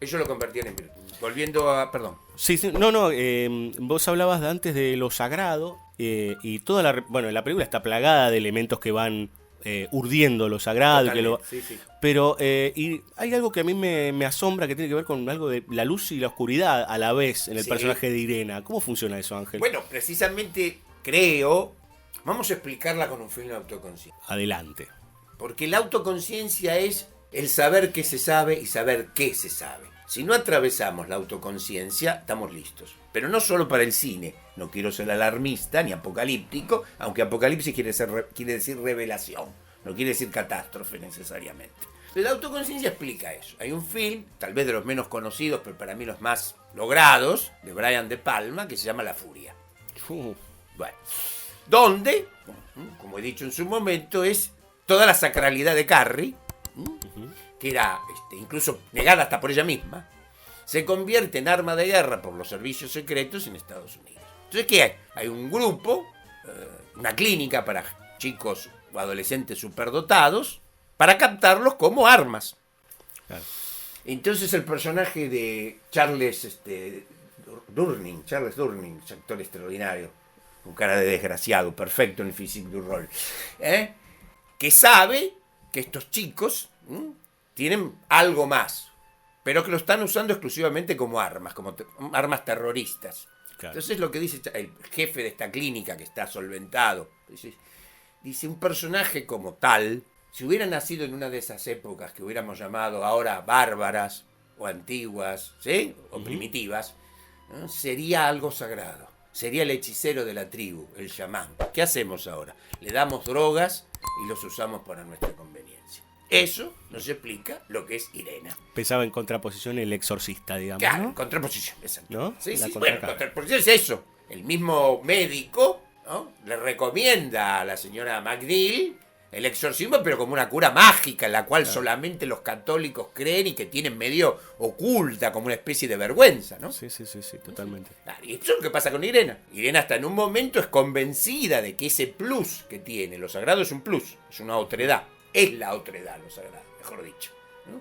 ellos lo convertían en virtud. Volviendo a... Perdón. Sí, vos hablabas antes de lo sagrado y toda la película está plagada de elementos que van urdiendo lo sagrado. Sí. Pero y hay algo que a mí me asombra que tiene que ver con algo de la luz y la oscuridad a la vez en el personaje de Irena. ¿Cómo funciona eso, Ángel? Bueno, precisamente creo... Vamos a explicarla con un film de autoconciencia. Adelante. Porque la autoconciencia es el saber qué se sabe y saber qué se sabe. Si no atravesamos la autoconciencia, estamos listos. Pero no solo para el cine. No quiero ser alarmista ni apocalíptico, aunque apocalipsis quiere decir revelación. No quiere decir catástrofe necesariamente. Pero la autoconciencia explica eso. Hay un film, tal vez de los menos conocidos, pero para mí los más logrados, de Brian De Palma, que se llama La Furia. Bueno, donde, como he dicho en su momento, es toda la sacralidad de Carrie, que era incluso negada hasta por ella misma, se convierte en arma de guerra por los servicios secretos en Estados Unidos. Entonces, ¿qué hay? Hay un grupo, una clínica para chicos o adolescentes superdotados, para captarlos como armas. Claro. Entonces el personaje de Charles Durning, actor extraordinario, con cara de desgraciado, perfecto en el physique du rol, que sabe que estos chicos tienen algo más, pero que lo están usando exclusivamente como armas, armas terroristas. Claro. Entonces lo que dice el jefe de esta clínica, que está solventado, dice un personaje como tal, si hubiera nacido en una de esas épocas que hubiéramos llamado ahora bárbaras o antiguas, ¿sí? O primitivas, ¿no? Sería algo sagrado. Sería el hechicero de la tribu, el chamán. ¿Qué hacemos ahora? Le damos drogas y los usamos para nuestra conveniencia. Eso nos explica lo que es Irena. Pensaba en contraposición el exorcista, digamos, Claro, ¿no? contraposición, exacto. ¿No? Sí, La sí, contracara. bueno, contraposición es eso. El mismo médico, ¿no? Le recomienda a la señora McNeil el exorcismo, pero como una cura mágica, en la cual solamente los católicos creen y que tienen medio oculta, como una especie de vergüenza, ¿no? Sí, totalmente. Claro, y eso es lo que pasa con Irena. Irena hasta en un momento es convencida de que ese plus que tiene, lo sagrado es un plus, es una otredad. Es la otredad, lo sagrado, mejor dicho, ¿no?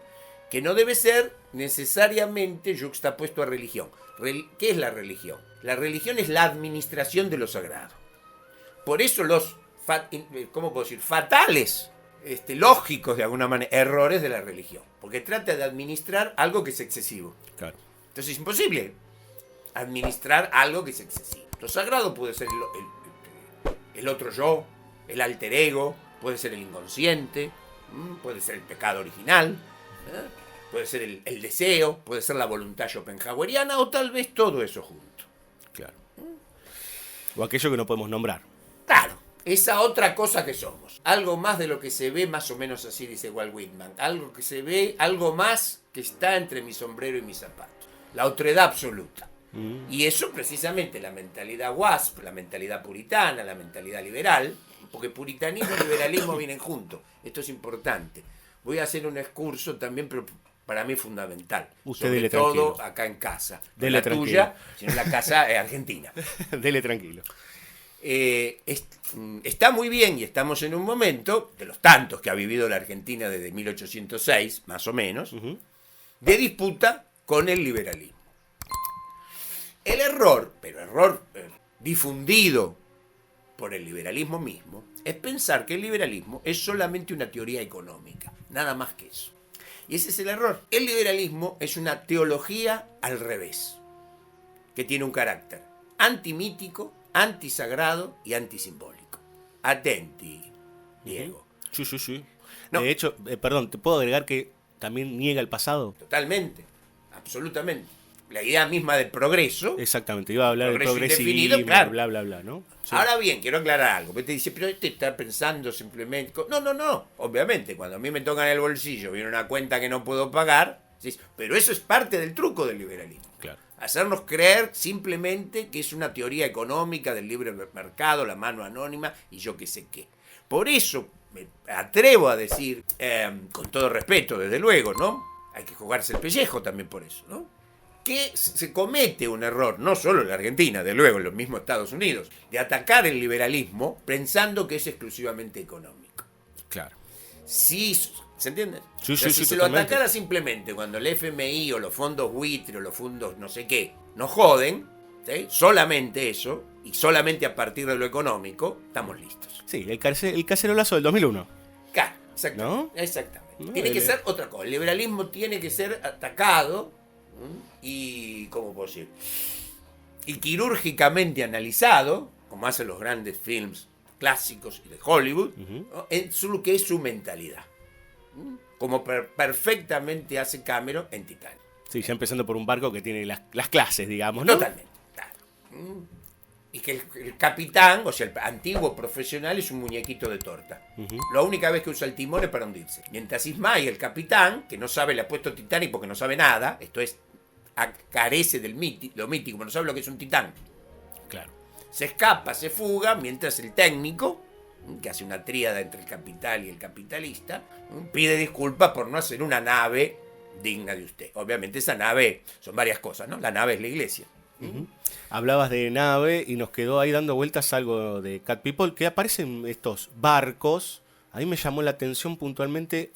Que no debe ser necesariamente yuxtapuesto a religión. ¿Qué es la religión? La religión es la administración de lo sagrado. Por eso los ¿cómo puedo decir? Fatales, lógicos de alguna manera, errores de la religión. Porque trata de administrar algo que es excesivo. Claro. Entonces es imposible administrar algo que es excesivo. Lo sagrado puede ser el otro yo, el alter ego, puede ser el inconsciente, puede ser el pecado original, puede ser el deseo, puede ser la voluntad schopenhaueriana o tal vez todo eso junto. Claro. O aquello que no podemos nombrar. Claro. Esa otra cosa que somos. Algo más de lo que se ve, más o menos así dice Walt Whitman. Algo que se ve, algo más que está entre mi sombrero y mis zapatos. La otredad absoluta. Y eso precisamente la mentalidad WASP, la mentalidad puritana, la mentalidad liberal, porque puritanismo y liberalismo vienen juntos. Esto es importante. Voy a hacer un excurso también, pero para mí es fundamental. Usted sobre dele todo tranquilo. acá en casa. No Dele la tranquilo. tuya, sino en la casa argentina. Dele tranquilo. Está muy bien y estamos en un momento, de los tantos que ha vivido la Argentina desde 1806, más o menos, de disputa con el liberalismo. El error, pero error difundido por el liberalismo mismo, es pensar que el liberalismo es solamente una teoría económica, nada más que eso. Y ese es el error. El liberalismo es una teología al revés, que tiene un carácter antimítico, antisagrado y antisimbólico. Atenti, Diego. Sí. No. De hecho, perdón, ¿te puedo agregar que también niega el pasado? Totalmente, absolutamente. La idea misma del progreso. Exactamente, iba a hablar del Progreso progresivismo, indefinido, claro. bla, ¿no? Sí. Ahora bien, quiero aclarar algo. Porque te dice, pero este está pensando simplemente... No. Obviamente, cuando a mí me tocan el bolsillo, viene una cuenta que no puedo pagar, ¿sí? Pero eso es parte del truco del liberalismo. Claro. Hacernos creer simplemente que es una teoría económica del libre mercado, la mano anónima y yo qué sé qué. Por eso me atrevo a decir, con todo respeto, desde luego, ¿no? Hay que jugarse el pellejo también por eso, ¿no? Que se comete un error, no solo en la Argentina, de luego en los mismos Estados Unidos, de atacar el liberalismo pensando que es exclusivamente económico. Claro. Sí, ¿se entiende? Sí, O sea, sí, si sí, se lo totalmente. atacara simplemente cuando el FMI o los fondos buitre o los fondos no sé qué nos joden, ¿sí? Solamente eso, y solamente a partir de lo económico, estamos listos. Sí, el cacerolazo del 2001. Claro, exactamente. ¿No? Exactamente. No, Tiene que ser otra cosa. El liberalismo tiene que ser atacado y, ¿cómo puedo decir? Y quirúrgicamente analizado, como hacen los grandes films clásicos de Hollywood, ¿no? En lo que es su mentalidad. Como perfectamente hace Cameron en Titanic. Sí, ya empezando por un barco que tiene las clases, digamos, ¿no? Totalmente. Claro. Y que el capitán, o sea, el antiguo profesional, es un muñequito de torta. La única vez que usa el timón es para hundirse. Mientras Ismay, el capitán, que no sabe, le ha puesto Titanic porque no sabe nada, esto es, carece del lo mítico, no sabe lo que es un titán. Claro. Se escapa, se fuga, mientras el técnico, que hace una tríada entre el capital y el capitalista, pide disculpas por no hacer una nave digna de usted. Obviamente esa nave son varias cosas, ¿no? La nave es la iglesia. Hablabas de nave y nos quedó ahí dando vueltas algo de Cat People, que aparecen estos barcos Ahí me llamó la atención puntualmente.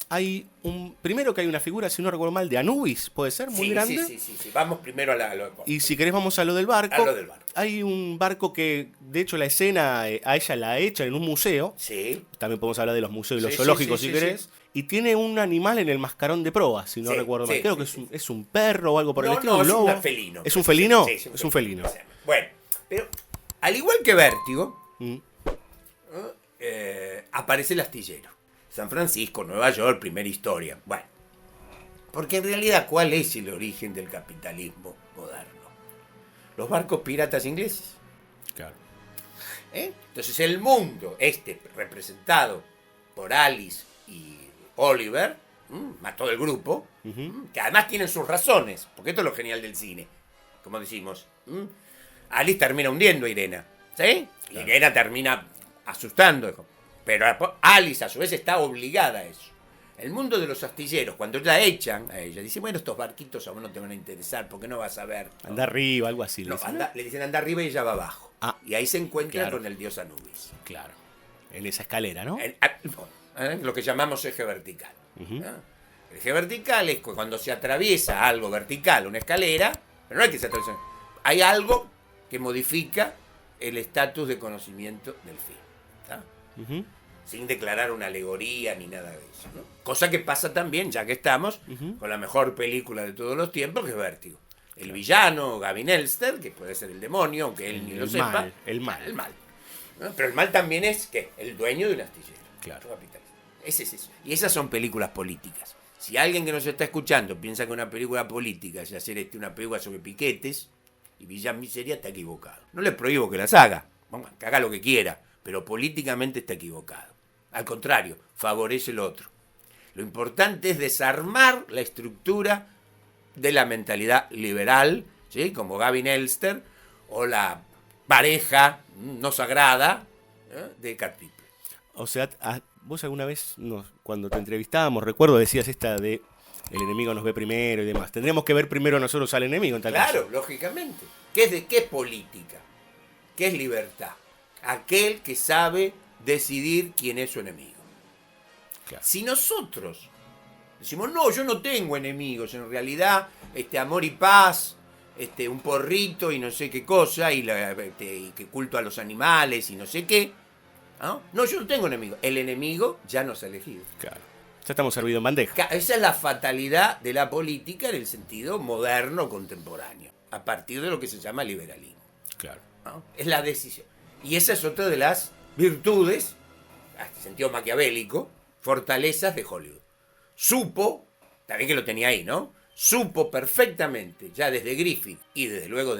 Primero que hay una figura, si no recuerdo mal, de Anubis, ¿puede ser? Muy grande. Sí. Vamos primero a lo Y si querés vamos a lo del barco. A lo del barco. Hay un barco que, de hecho, la escena a ella la echa en un museo. Sí. También podemos hablar de los museos y los Sí, zoológicos sí, si sí, querés. sí. Y tiene un animal en el mascarón de proa, si no Sí, recuerdo mal. sí, Creo sí, que sí. es un perro o algo por el estilo. No, un lobo. es un felino. ¿Es un felino? Sí, es un felino. Bueno, pero al igual que Vértigo, Mm. aparece el astillero. San Francisco, Nueva York, primera historia. Bueno, porque en realidad, ¿cuál es el origen del capitalismo moderno? Los barcos piratas ingleses. Claro. Entonces el mundo, representado por Alice y Oliver, más todo el grupo, que además tienen sus razones, porque esto es lo genial del cine, como decimos. Alice termina hundiendo a Irena, ¿sí? Claro. Irena termina asustando, pero Alice a su vez está obligada a eso. El mundo de los astilleros, cuando la echan a ella, dice, bueno, estos barquitos a vos no te van a interesar, porque no vas a ver. Anda arriba, algo así. No, dicen. le dicen anda arriba y ella va abajo. Ah, y ahí se encuentra claro. con el dios Anubis. Claro. En esa escalera, ¿no? Lo que llamamos eje vertical. Ujú. El eje vertical es cuando se atraviesa algo vertical, una escalera, pero no hay que se atraviese. Hay algo que modifica el estatus de conocimiento del fin. ¿Tá? Ujú. Sin declarar una alegoría ni nada de eso. ¿No? Cosa que pasa también, ya que estamos, con la mejor película de todos los tiempos, que es Vértigo. El villano, Gavin Elster, que puede ser el demonio, aunque él ni lo sepa. Mal, el mal. El mal. ¿No? Pero el mal también es, ¿qué? El dueño de un astillero. Claro. Capitalista. Ese es eso. Y esas son películas políticas. Si alguien que nos está escuchando piensa que una película política es hacer una película sobre piquetes y Villa Miseria, está equivocado. No le prohíbo que las haga. Vamos, que haga lo que quiera. Pero políticamente está equivocado. Al contrario, favorece el otro. Lo importante es desarmar la estructura de la mentalidad liberal, ¿sí? Como Gavin Elster o la pareja no sagrada de Cat People. O sea, vos alguna vez, cuando te entrevistábamos, recuerdo, decías esta de el enemigo nos ve primero y demás. Tendríamos que ver primero nosotros al enemigo en tal caso. Claro, lógicamente. ¿Qué es política? ¿Qué es libertad? Aquel que sabe decidir quién es su enemigo. Claro. Si nosotros decimos, no, yo no tengo enemigos, en realidad, amor y paz, un porrito y no sé qué cosa, y que culto a los animales y no sé qué, no, yo no tengo enemigos. El enemigo ya nos ha elegido. Claro. Ya estamos servidos en bandeja. Esa es la fatalidad de la política en el sentido moderno contemporáneo, a partir de lo que se llama liberalismo. Claro. ¿No? Es la decisión. Y esa es otra de las virtudes, en sentido maquiavélico, fortalezas de Hollywood. Supo, también que lo tenía ahí, ¿no? Supo perfectamente, ya desde Griffith y desde luego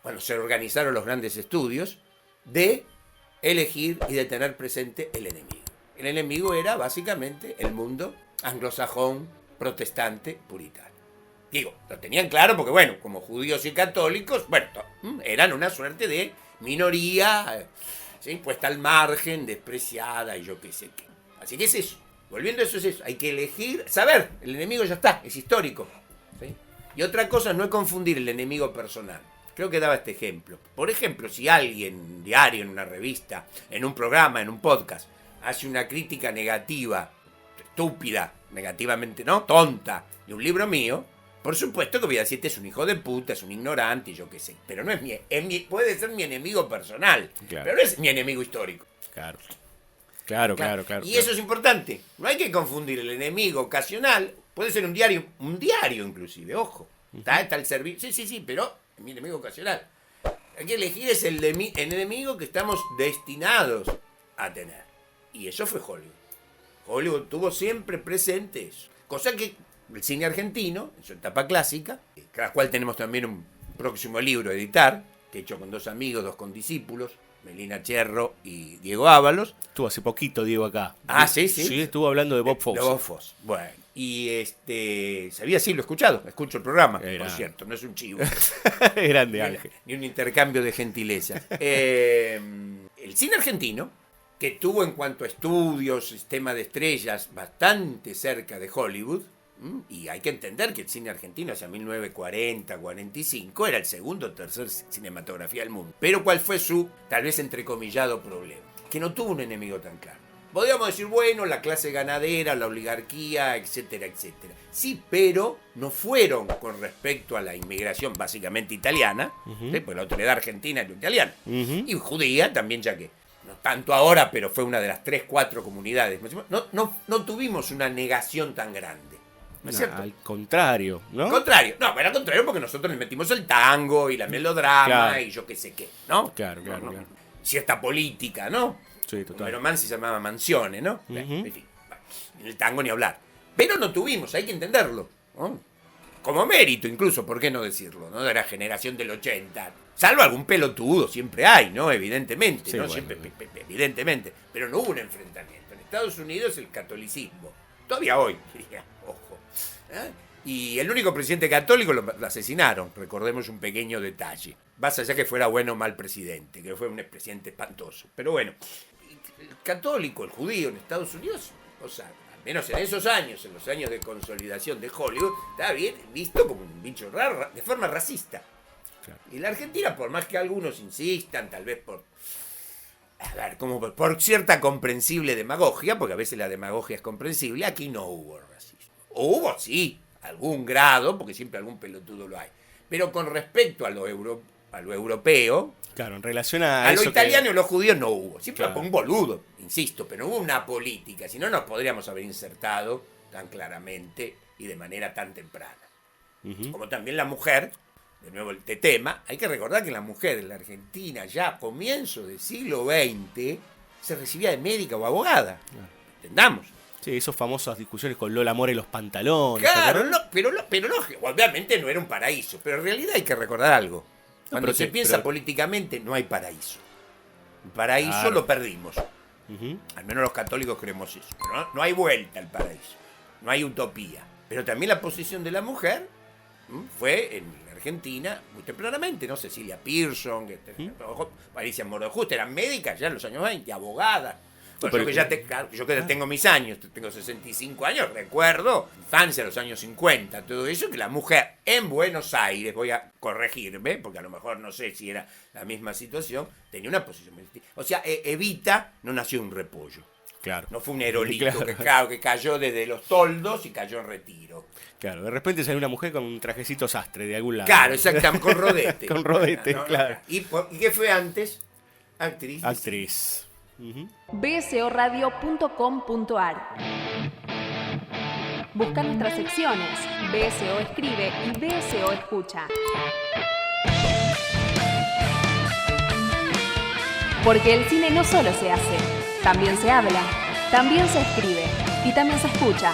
cuando se organizaron los grandes estudios, de elegir y de tener presente el enemigo. El enemigo era básicamente el mundo anglosajón, protestante, puritano. Digo, lo tenían claro porque, bueno, como judíos y católicos, bueno, eran una suerte de minoría, ¿sí? Puesta al margen, despreciada y yo qué sé qué. Así que es eso. Volviendo a eso es eso. Hay que elegir, saber, el enemigo ya está, es histórico. ¿Sí? Y otra cosa no es confundir el enemigo personal. Creo que daba este ejemplo. Por ejemplo, si alguien, un diario, en una revista, en un programa, en un podcast, hace una crítica negativa, estúpida, negativamente, ¿no? Tonta, de un libro mío, por supuesto que voy a decir, este es un hijo de puta, es un ignorante y yo qué sé. Pero no es puede ser mi enemigo personal, Claro. pero no es mi enemigo histórico. Claro. Claro. Y eso es importante. No hay que confundir el enemigo ocasional. Puede ser un diario inclusive, ojo. Está el servicio. Sí, pero es mi enemigo ocasional. Hay que elegir es el enemigo que estamos destinados a tener. Y eso fue Hollywood. Hollywood tuvo siempre presente eso. Cosa que el cine argentino, en su etapa clásica, cada cual tenemos también un próximo libro a editar, que he hecho con 2 amigos, 2 condiscípulos, Melina Cherro y Diego Ábalos. Estuvo hace poquito, Diego, acá. Ah, sí. Sí, estuvo hablando de Bob Fosse. De Bob Fosse. Bueno, y sabía, sí, lo he escuchado. Escucho el programa, por cierto, no es un chivo. Grande, Ángel. Ni un intercambio de gentilezas. El cine argentino, que tuvo en cuanto a estudios, sistema de estrellas, bastante cerca de Hollywood, y hay que entender que el cine argentino hacia 1940, 45 era el segundo o tercer cinematografía del mundo. Pero ¿cuál fue su, tal vez entrecomillado, problema? Que no tuvo un enemigo tan claro. Podríamos decir, bueno, la clase ganadera, la oligarquía, etcétera, etcétera. Sí, pero no fueron con respecto a la inmigración básicamente italiana, ¿sí? Porque la autoridad argentina era italiana, y judía también, ya que no tanto ahora, pero fue una de las 3, 4 comunidades. No tuvimos una negación tan grande. ¿No es cierto? Al contrario, ¿no? Al contrario, al contrario, porque nosotros le metimos el tango y la melodrama Claro. y yo qué sé qué, ¿no? Claro. Cierta política, ¿no? Sí, total. Pero Man se llamaba Mansione, ¿no? En fin, en el tango ni hablar. Pero no tuvimos, hay que entenderlo, ¿no? Como mérito incluso, ¿por qué no decirlo? ¿No? De la generación del 80. Salvo algún pelotudo, siempre hay, ¿no? Evidentemente, Sí, ¿no? bueno, Siempre, evidentemente. Pero no hubo un enfrentamiento. En Estados Unidos el catolicismo. Todavía hoy, diría, ojo. Y el único presidente católico lo asesinaron, recordemos un pequeño detalle. Más allá que fuera bueno o mal presidente, que fue un presidente espantoso. Pero bueno, el católico, el judío en Estados Unidos, o sea, al menos en esos años, en los años de consolidación de Hollywood, estaba bien visto como un bicho raro, de forma racista. Claro. Y la Argentina, por más que algunos insistan, tal vez como por cierta comprensible demagogia, porque a veces la demagogia es comprensible, aquí no hubo racismo. Hubo, sí, algún grado, porque siempre algún pelotudo lo hay. Pero con respecto a lo europeo, Claro, en relación a lo eso italiano y los judíos no hubo. Siempre Claro. fue un boludo, insisto, pero no hubo una política. Si no, nos podríamos haber insertado tan claramente y de manera tan temprana. Como también la mujer, de nuevo el tema, hay que recordar que la mujer en la Argentina, ya a comienzos del siglo XX, se recibía de médica o abogada. Entendamos. Sí, esas famosas discusiones con Lola More y los pantalones. Claro, ¿te acordás? pero lógico, obviamente no era un paraíso, pero en realidad hay que recordar algo. Cuando pero se sí, piensa pero- políticamente, no hay paraíso. El paraíso Claro. lo perdimos. Ujú. Al menos los católicos creemos eso. Pero no hay vuelta al paraíso. No hay utopía. Pero también la posición de la mujer fue en la Argentina muy tempranamente, ¿no? Cecilia Pearson, Alicia Morojusta, eran médicas ya en los años 20, abogadas. Bueno, Pero- yo que tengo mis años, tengo 65 años, recuerdo, infancia, los años 50, todo eso, que la mujer en Buenos Aires, voy a corregirme, porque a lo mejor no sé si era la misma situación, tenía una posición muy distinta. O sea, Evita no nació de un repollo. Claro. No fue un aerolito Claro. que cayó desde los toldos y cayó en retiro. Claro, de repente sale una mujer con un trajecito sastre de algún lado. Claro, exactamente, con rodete. Con rodete, claro. ¿Y qué fue antes? Actriz. Actriz. Ujú. bsoradio.com.ar. Busca nuestras secciones, BSO Escribe y BSO Escucha. Porque el cine no solo se hace, también se habla, también se escribe y también se escucha.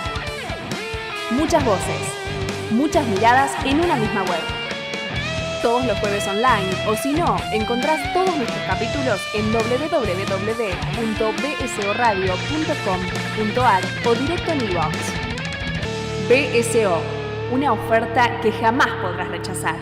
Muchas voces, muchas miradas en una misma web. Todos los jueves online, o si no, encontrás todos nuestros capítulos en www.bsoradio.com.ar o directo en iVoox. BSO, una oferta que jamás podrás rechazar.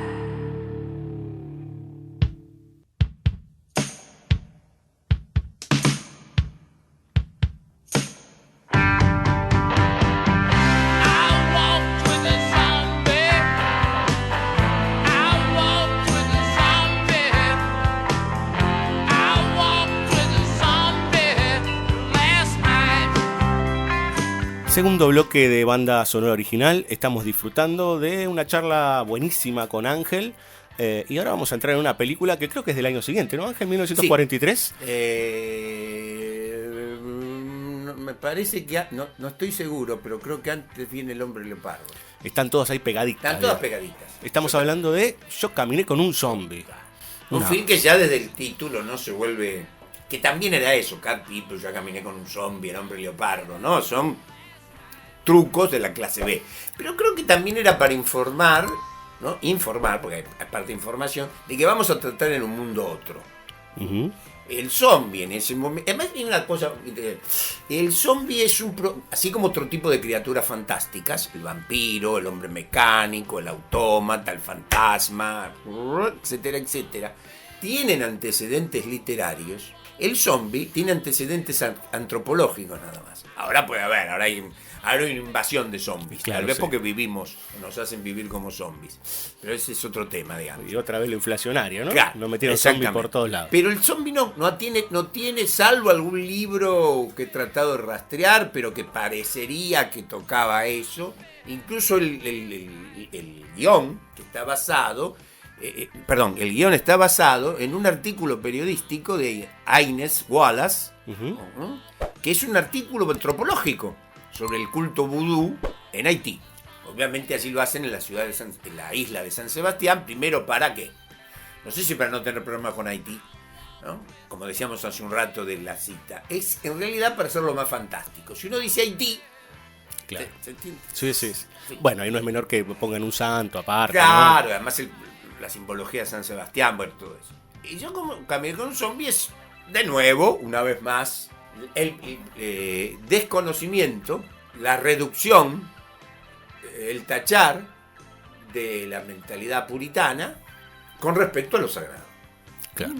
Segundo bloque de banda sonora original. Estamos disfrutando de una charla buenísima con Ángel. Y ahora vamos a entrar en una película que creo que es del año siguiente, ¿no, Ángel? 1943. Me parece que... No estoy seguro, pero creo que antes viene El Hombre Leopardo. Están todas ahí pegaditas. Están todas ¿verdad? pegaditas. Estamos hablando de Yo caminé con un zombie. Un Una- film que ya desde el título no se vuelve... Que también era eso, Cat People, Yo caminé con un zombie, El Hombre Leopardo, ¿no? Son trucos de la clase B. Pero creo que también era para informar, ¿no? Informar, porque hay parte de información, de que vamos a tratar en un mundo otro. Ujú. El zombie en ese momento... Además hay una cosa... El zombie es así como otro tipo de criaturas fantásticas, el vampiro, el hombre mecánico, el autómata, el fantasma, etcétera, etcétera, tienen antecedentes literarios El zombie tiene antecedentes antropológicos nada más. Ahora puede haber, ahora hay una invasión de zombies. Claro, Tal vez sí. porque nos hacen vivir como zombies. Pero ese es otro tema, digamos. Y otra vez lo inflacionario, ¿no? Claro, Nos metieron zombies exactamente. por todos lados. Pero el zombie no tiene, salvo algún libro que he tratado de rastrear, pero que parecería que tocaba eso. Incluso el guión que está basado, el guión está basado en un artículo periodístico de Inez Wallace, Ujú. que es un artículo antropológico sobre el culto vudú en Haití. Obviamente así lo hacen en la isla de San Sebastián, primero para qué. No sé si para no tener problemas con Haití, ¿no? Como decíamos hace un rato de la cita. Es en realidad para hacerlo más fantástico. Si uno dice Haití, Claro. ¿se entiende? Sí, sí. Sí. Bueno, ahí no es menor que pongan un santo aparte. Claro, además la simbología de San Sebastián, bueno, todo eso. Y yo como caminé con un zombie es, de nuevo, una vez más, el desconocimiento, la reducción, el tachar de la mentalidad puritana con respecto a lo sagrado. ¿No? Claro.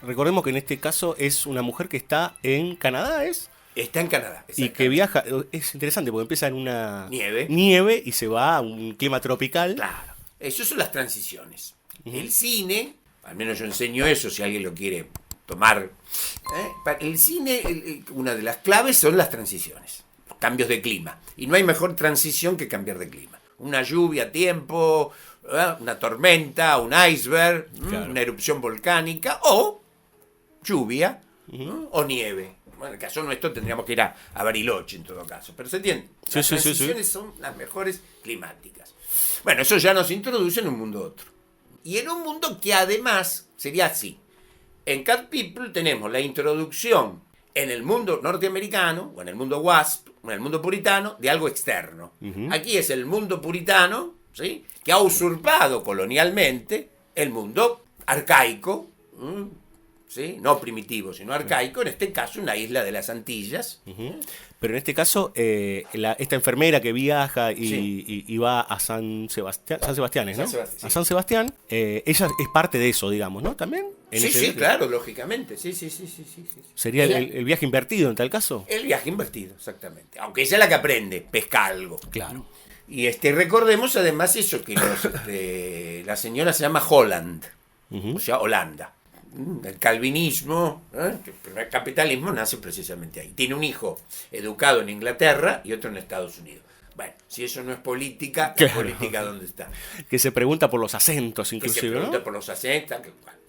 Recordemos que en este caso es una mujer que está en Canadá, ¿es? Está en Canadá. Y que viaja, es interesante porque empieza en una Nieve. y se va a un clima tropical. Claro, esas son las transiciones. El cine, al menos yo enseño eso si alguien lo quiere tomar. El cine, una de las claves son las transiciones, los cambios de clima. Y no hay mejor transición que cambiar de clima. Una lluvia a tiempo, una tormenta, un iceberg, Claro. una erupción volcánica o lluvia o nieve. Bueno, en el caso nuestro tendríamos que ir a Bariloche en todo caso, pero se entiende. Sí, Las sí, sí, sí. transiciones son las mejores climáticas. Bueno, eso ya nos introduce en un mundo otro. Y en un mundo que además sería así. En Cat People tenemos la introducción en el mundo norteamericano, o en el mundo WASP, o en el mundo puritano, de algo externo. Aquí es el mundo puritano, ¿sí?, que ha usurpado colonialmente el mundo arcaico, ¿sí?, no primitivo, sino arcaico, en este caso una isla de las Antillas. Pero en este caso, esta enfermera que viaja Sí. y va a San Sebastián, ¿no? San Sebastián, sí. A San Sebastián, ella es parte de eso, digamos, ¿no? También. En Sí, ese sí, viaje. claro, lógicamente. Sí. Sería Ella- el viaje invertido en tal caso. El viaje invertido, exactamente. Aunque ella es la que aprende, pesca algo. Claro. Y recordemos además eso, que la señora se llama Holland, o sea, Holanda. El calvinismo, el capitalismo nace precisamente ahí. Tiene un hijo educado en Inglaterra y otro en Estados Unidos. Bueno, si eso no es política, Claro. ¿la política dónde está? Que se pregunta por los acentos, Que se inclusive, pregunta ¿no? por los acentos.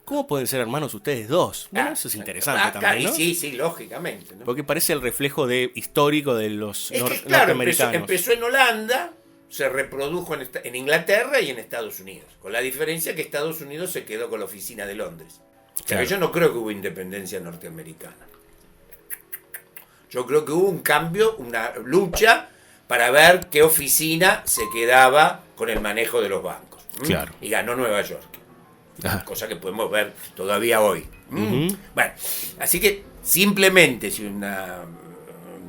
¿Cómo pueden ser hermanos ustedes dos? Bueno, eso es interesante también, ¿no? Sí, lógicamente, ¿no? Porque parece el reflejo histórico de los Es que, claro, norteamericanos. empezó en Holanda, se reprodujo en Inglaterra y en Estados Unidos. Con la diferencia que Estados Unidos se quedó con la oficina de Londres. Claro. Pero yo no creo que hubo independencia norteamericana. Yo creo que hubo un cambio, una lucha para ver qué oficina se quedaba con el manejo de los bancos. Claro. Y ganó Nueva York. Ajá. Cosa que podemos ver todavía hoy. Bueno, así que simplemente si un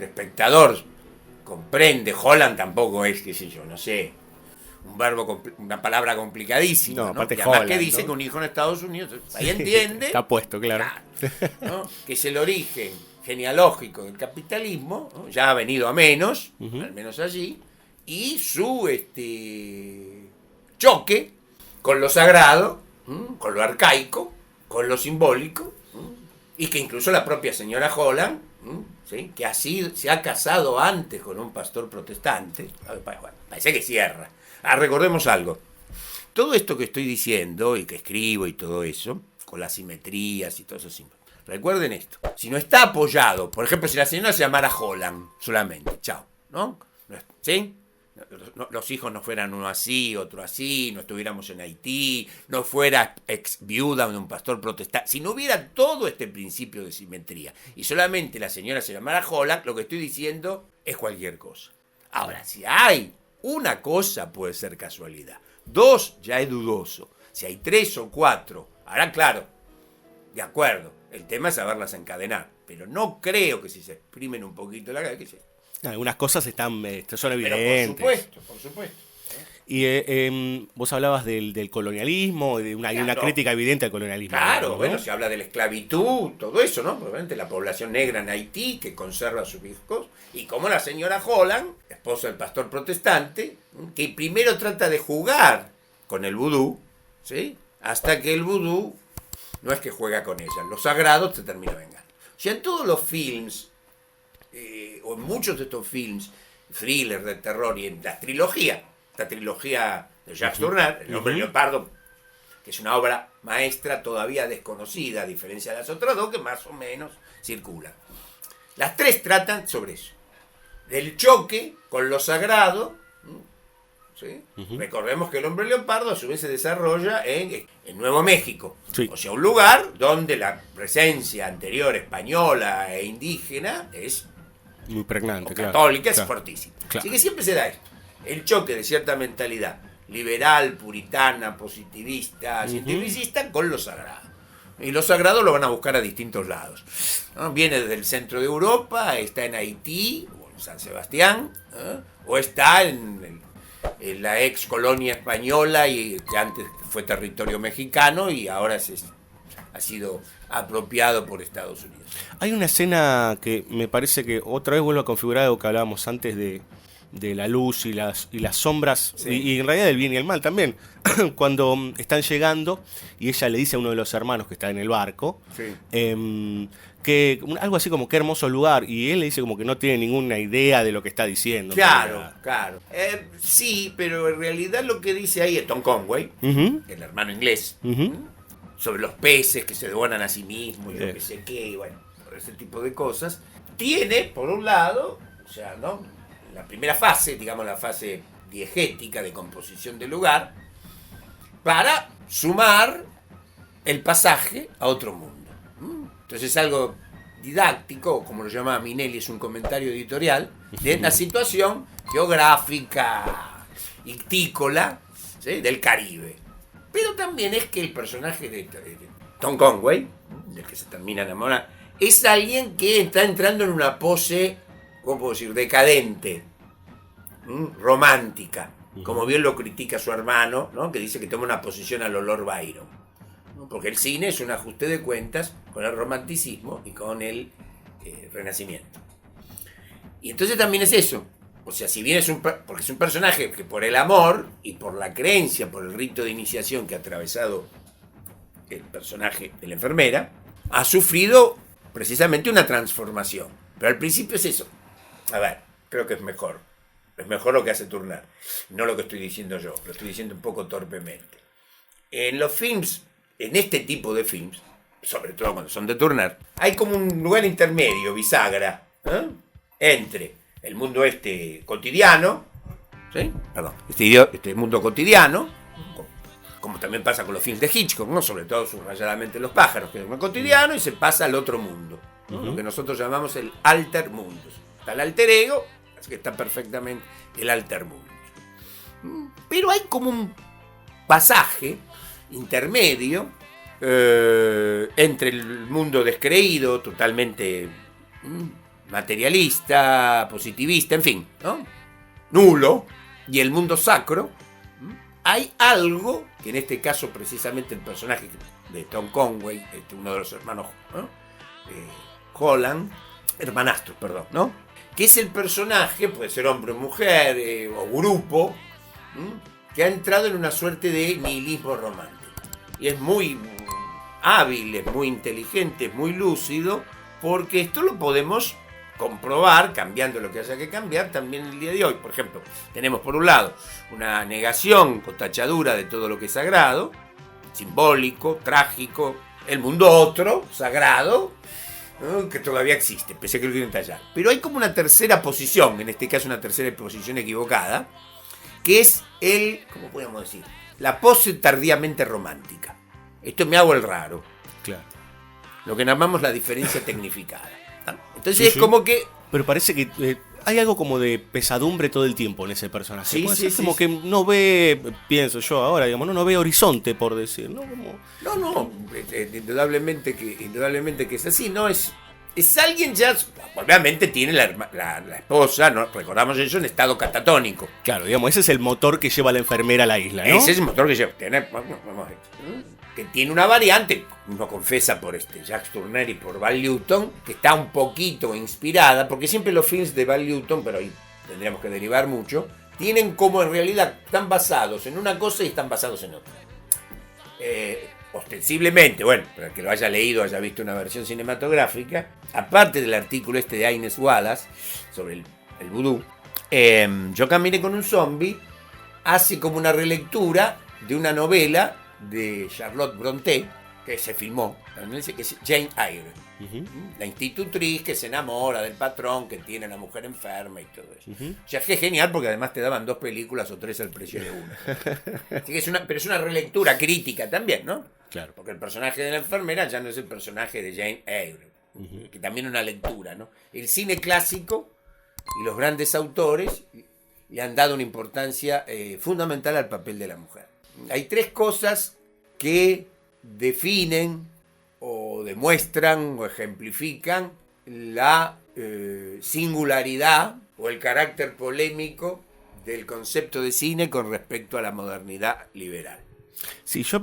espectador comprende, Holland tampoco es, qué sé yo, no sé, una palabra complicadísima, No, aparte y además Holland, que dice ¿no? que un hijo en Estados Unidos, ahí entiende. Está puesto, claro. ¿No? Que es el origen genealógico del capitalismo, ¿no? Ya ha venido a menos, al menos allí, y su choque con lo sagrado, con lo arcaico, con lo simbólico, y que incluso la propia señora Holland, ¿sí?, que se ha casado antes con un pastor protestante, bueno, parece que cierra. Recordemos algo. Todo esto que estoy diciendo y que escribo y todo eso, con las simetrías y todo eso, recuerden esto. Si no está apoyado, por ejemplo, si la señora se llamara Holland solamente, chao, ¿no? ¿Sí? Los hijos no fueran uno así, otro así, no estuviéramos en Haití, no fuera ex viuda de un pastor protestante, si no hubiera todo este principio de simetría y solamente la señora se llamara Holland, lo que estoy diciendo es cualquier cosa. Ahora, si hay una cosa, puede ser casualidad. Dos, ya es dudoso. Si hay tres o cuatro, ahora claro, de acuerdo, el tema es saberlas encadenar, pero no creo que si se exprimen un poquito la cabeza, Algunas cosas son pero evidentes. por supuesto. Y vos hablabas del colonialismo, hay una Claro. crítica evidente al colonialismo. Claro, ¿no? bueno, se habla de la esclavitud, todo eso, ¿no? Probablemente la población negra en Haití que conserva a sus hijos. Y como la señora Holland, esposa del pastor protestante, que primero trata de jugar con el vudú, ¿sí? Hasta que el vudú no es que juega con ella, lo sagrado se termina vengando. O sea, en todos los films, o en muchos de estos films, thriller de terror y en la trilogía, esta trilogía de Jacques Tourneur, El hombre leopardo, que es una obra maestra todavía desconocida, a diferencia de las otras dos que más o menos circulan. Las tres tratan sobre eso, del choque con lo sagrado, ¿sí? Recordemos que el hombre leopardo a su vez se desarrolla en Nuevo México, Sí. o sea, un lugar donde la presencia anterior española e indígena es Muy pregnante, o claro. católica, es Claro. fortísima. Claro. Así que siempre se da esto, el choque de cierta mentalidad liberal, puritana, positivista, cientificista, con lo sagrado. Y lo sagrado lo van a buscar a distintos lados, ¿no? Viene desde el centro de Europa, está en Haití, o en San Sebastián, o está en la ex colonia española, y que antes fue territorio mexicano y ahora ha sido apropiado por Estados Unidos. Hay una escena que me parece que otra vez vuelve a configurar algo que hablábamos antes de la luz y las sombras, Sí. y en realidad del bien y el mal también. Cuando están llegando y ella le dice a uno de los hermanos que está en el barco, Sí. que algo así como qué hermoso lugar, y él le dice como que no tiene ninguna idea de lo que está diciendo. Claro, claro. Sí, pero en realidad lo que dice ahí es Tom Conway, Ujú, el hermano inglés, ujú. sobre los peces que se devoran a sí mismos y lo Sí. que sé qué, y bueno, por ese tipo de cosas. Tiene, por un lado, o sea, ¿no? La primera fase, digamos la fase diegética de composición del lugar, para sumar el pasaje a otro mundo. Entonces es algo didáctico, como lo llamaba Minelli, es un comentario editorial, de una situación geográfica, ictícola, ¿sí? Del Caribe. Pero también es que el personaje de Tom Conway, del que se termina enamorando, es alguien que está entrando en una pose, ¿cómo puedo decir?, decadente, romántica, como bien lo critica su hermano, ¿no? Que dice que toma una posición al Lord Byron, ¿no? Porque el cine es un ajuste de cuentas con el romanticismo y con el renacimiento. Y entonces también es eso. O sea, si bien porque es un personaje que por el amor y por la creencia, por el rito de iniciación que ha atravesado el personaje de la enfermera, ha sufrido precisamente una transformación. Pero al principio es eso. A ver, creo que es mejor. Es mejor lo que hace Tourneur, no lo que estoy diciendo yo. Lo estoy diciendo un poco torpemente. En los films, en este tipo de films, sobre todo cuando son de Tourneur, hay como un lugar intermedio, bisagra, entre el mundo cotidiano, ¿sí? Perdón, este mundo cotidiano, como también pasa con los films de Hitchcock, ¿no? Sobre todo subrayadamente Los pájaros, que es muy cotidiano, y se pasa al otro mundo, ¿no? Lo que nosotros llamamos el alter mundus. Está el alter ego, así que está perfectamente el alter mundus. Pero hay como un pasaje intermedio entre el mundo descreído, totalmente materialista, positivista, en fin, ¿no? Nulo, y el mundo sacro. Hay algo que en este caso precisamente el personaje de Tom Conway, uno de los hermanos, ¿no? Holland, hermanastros, perdón, ¿no? Que es el personaje, puede ser hombre o mujer, o grupo, que ha entrado en una suerte de nihilismo romántico. Y es muy hábil, es muy inteligente, es muy lúcido, porque esto lo podemos comprobar, cambiando lo que haya que cambiar, también el día de hoy. Por ejemplo, tenemos por un lado una negación con tachadura de todo lo que es sagrado, simbólico, trágico, el mundo otro, sagrado, ¿no? Que todavía existe, pese a que lo quieren tallar. Pero hay como una tercera posición, en este caso una tercera posición equivocada, que es ¿cómo podemos decir? La pose tardíamente romántica. Esto me hago el raro. Claro. Lo que llamamos la diferencia tecnificada. Entonces Sí, es sí. como que... Pero parece que hay algo como de pesadumbre todo el tiempo en ese personaje. Sí, Puede sí, ser sí, como sí. que no ve, pienso yo ahora, digamos, no ve horizonte, por decir, ¿no? Como... No, indudablemente que es así, ¿no? Es es alguien ya, obviamente tiene la esposa, ¿no? Recordamos eso, en estado catatónico. Claro, digamos, ese es el motor que lleva a la enfermera a la isla, ¿no? Ese es el motor que lleva. Que tiene una variante, uno confesa por Jacques Tourneur y por Val Lewton, que está un poquito inspirada, porque siempre los films de Val Lewton, pero ahí tendríamos que derivar mucho, tienen como en realidad, están basados en una cosa y están basados en otra. Ostensiblemente, bueno, para el que lo haya leído, haya visto una versión cinematográfica, aparte del artículo de Inez Wallace sobre el vudú, Yo caminé con un zombie hace como una relectura de una novela de Charlotte Brontë que se filmó, que es Jane Eyre, la institutriz que se enamora del patrón que tiene a la mujer enferma y todo eso. O sea, que es genial porque además te daban 2 películas o 3 al precio de una. Así que pero es una relectura crítica también, ¿no? Claro. Porque el personaje de la enfermera ya no es el personaje de Jane Eyre, que también es una lectura, ¿no? El cine clásico y los grandes autores le han dado una importancia fundamental al papel de la mujer. Hay 3 cosas que definen o demuestran o ejemplifican la singularidad o el carácter polémico del concepto de cine con respecto a la modernidad liberal. Sí, yo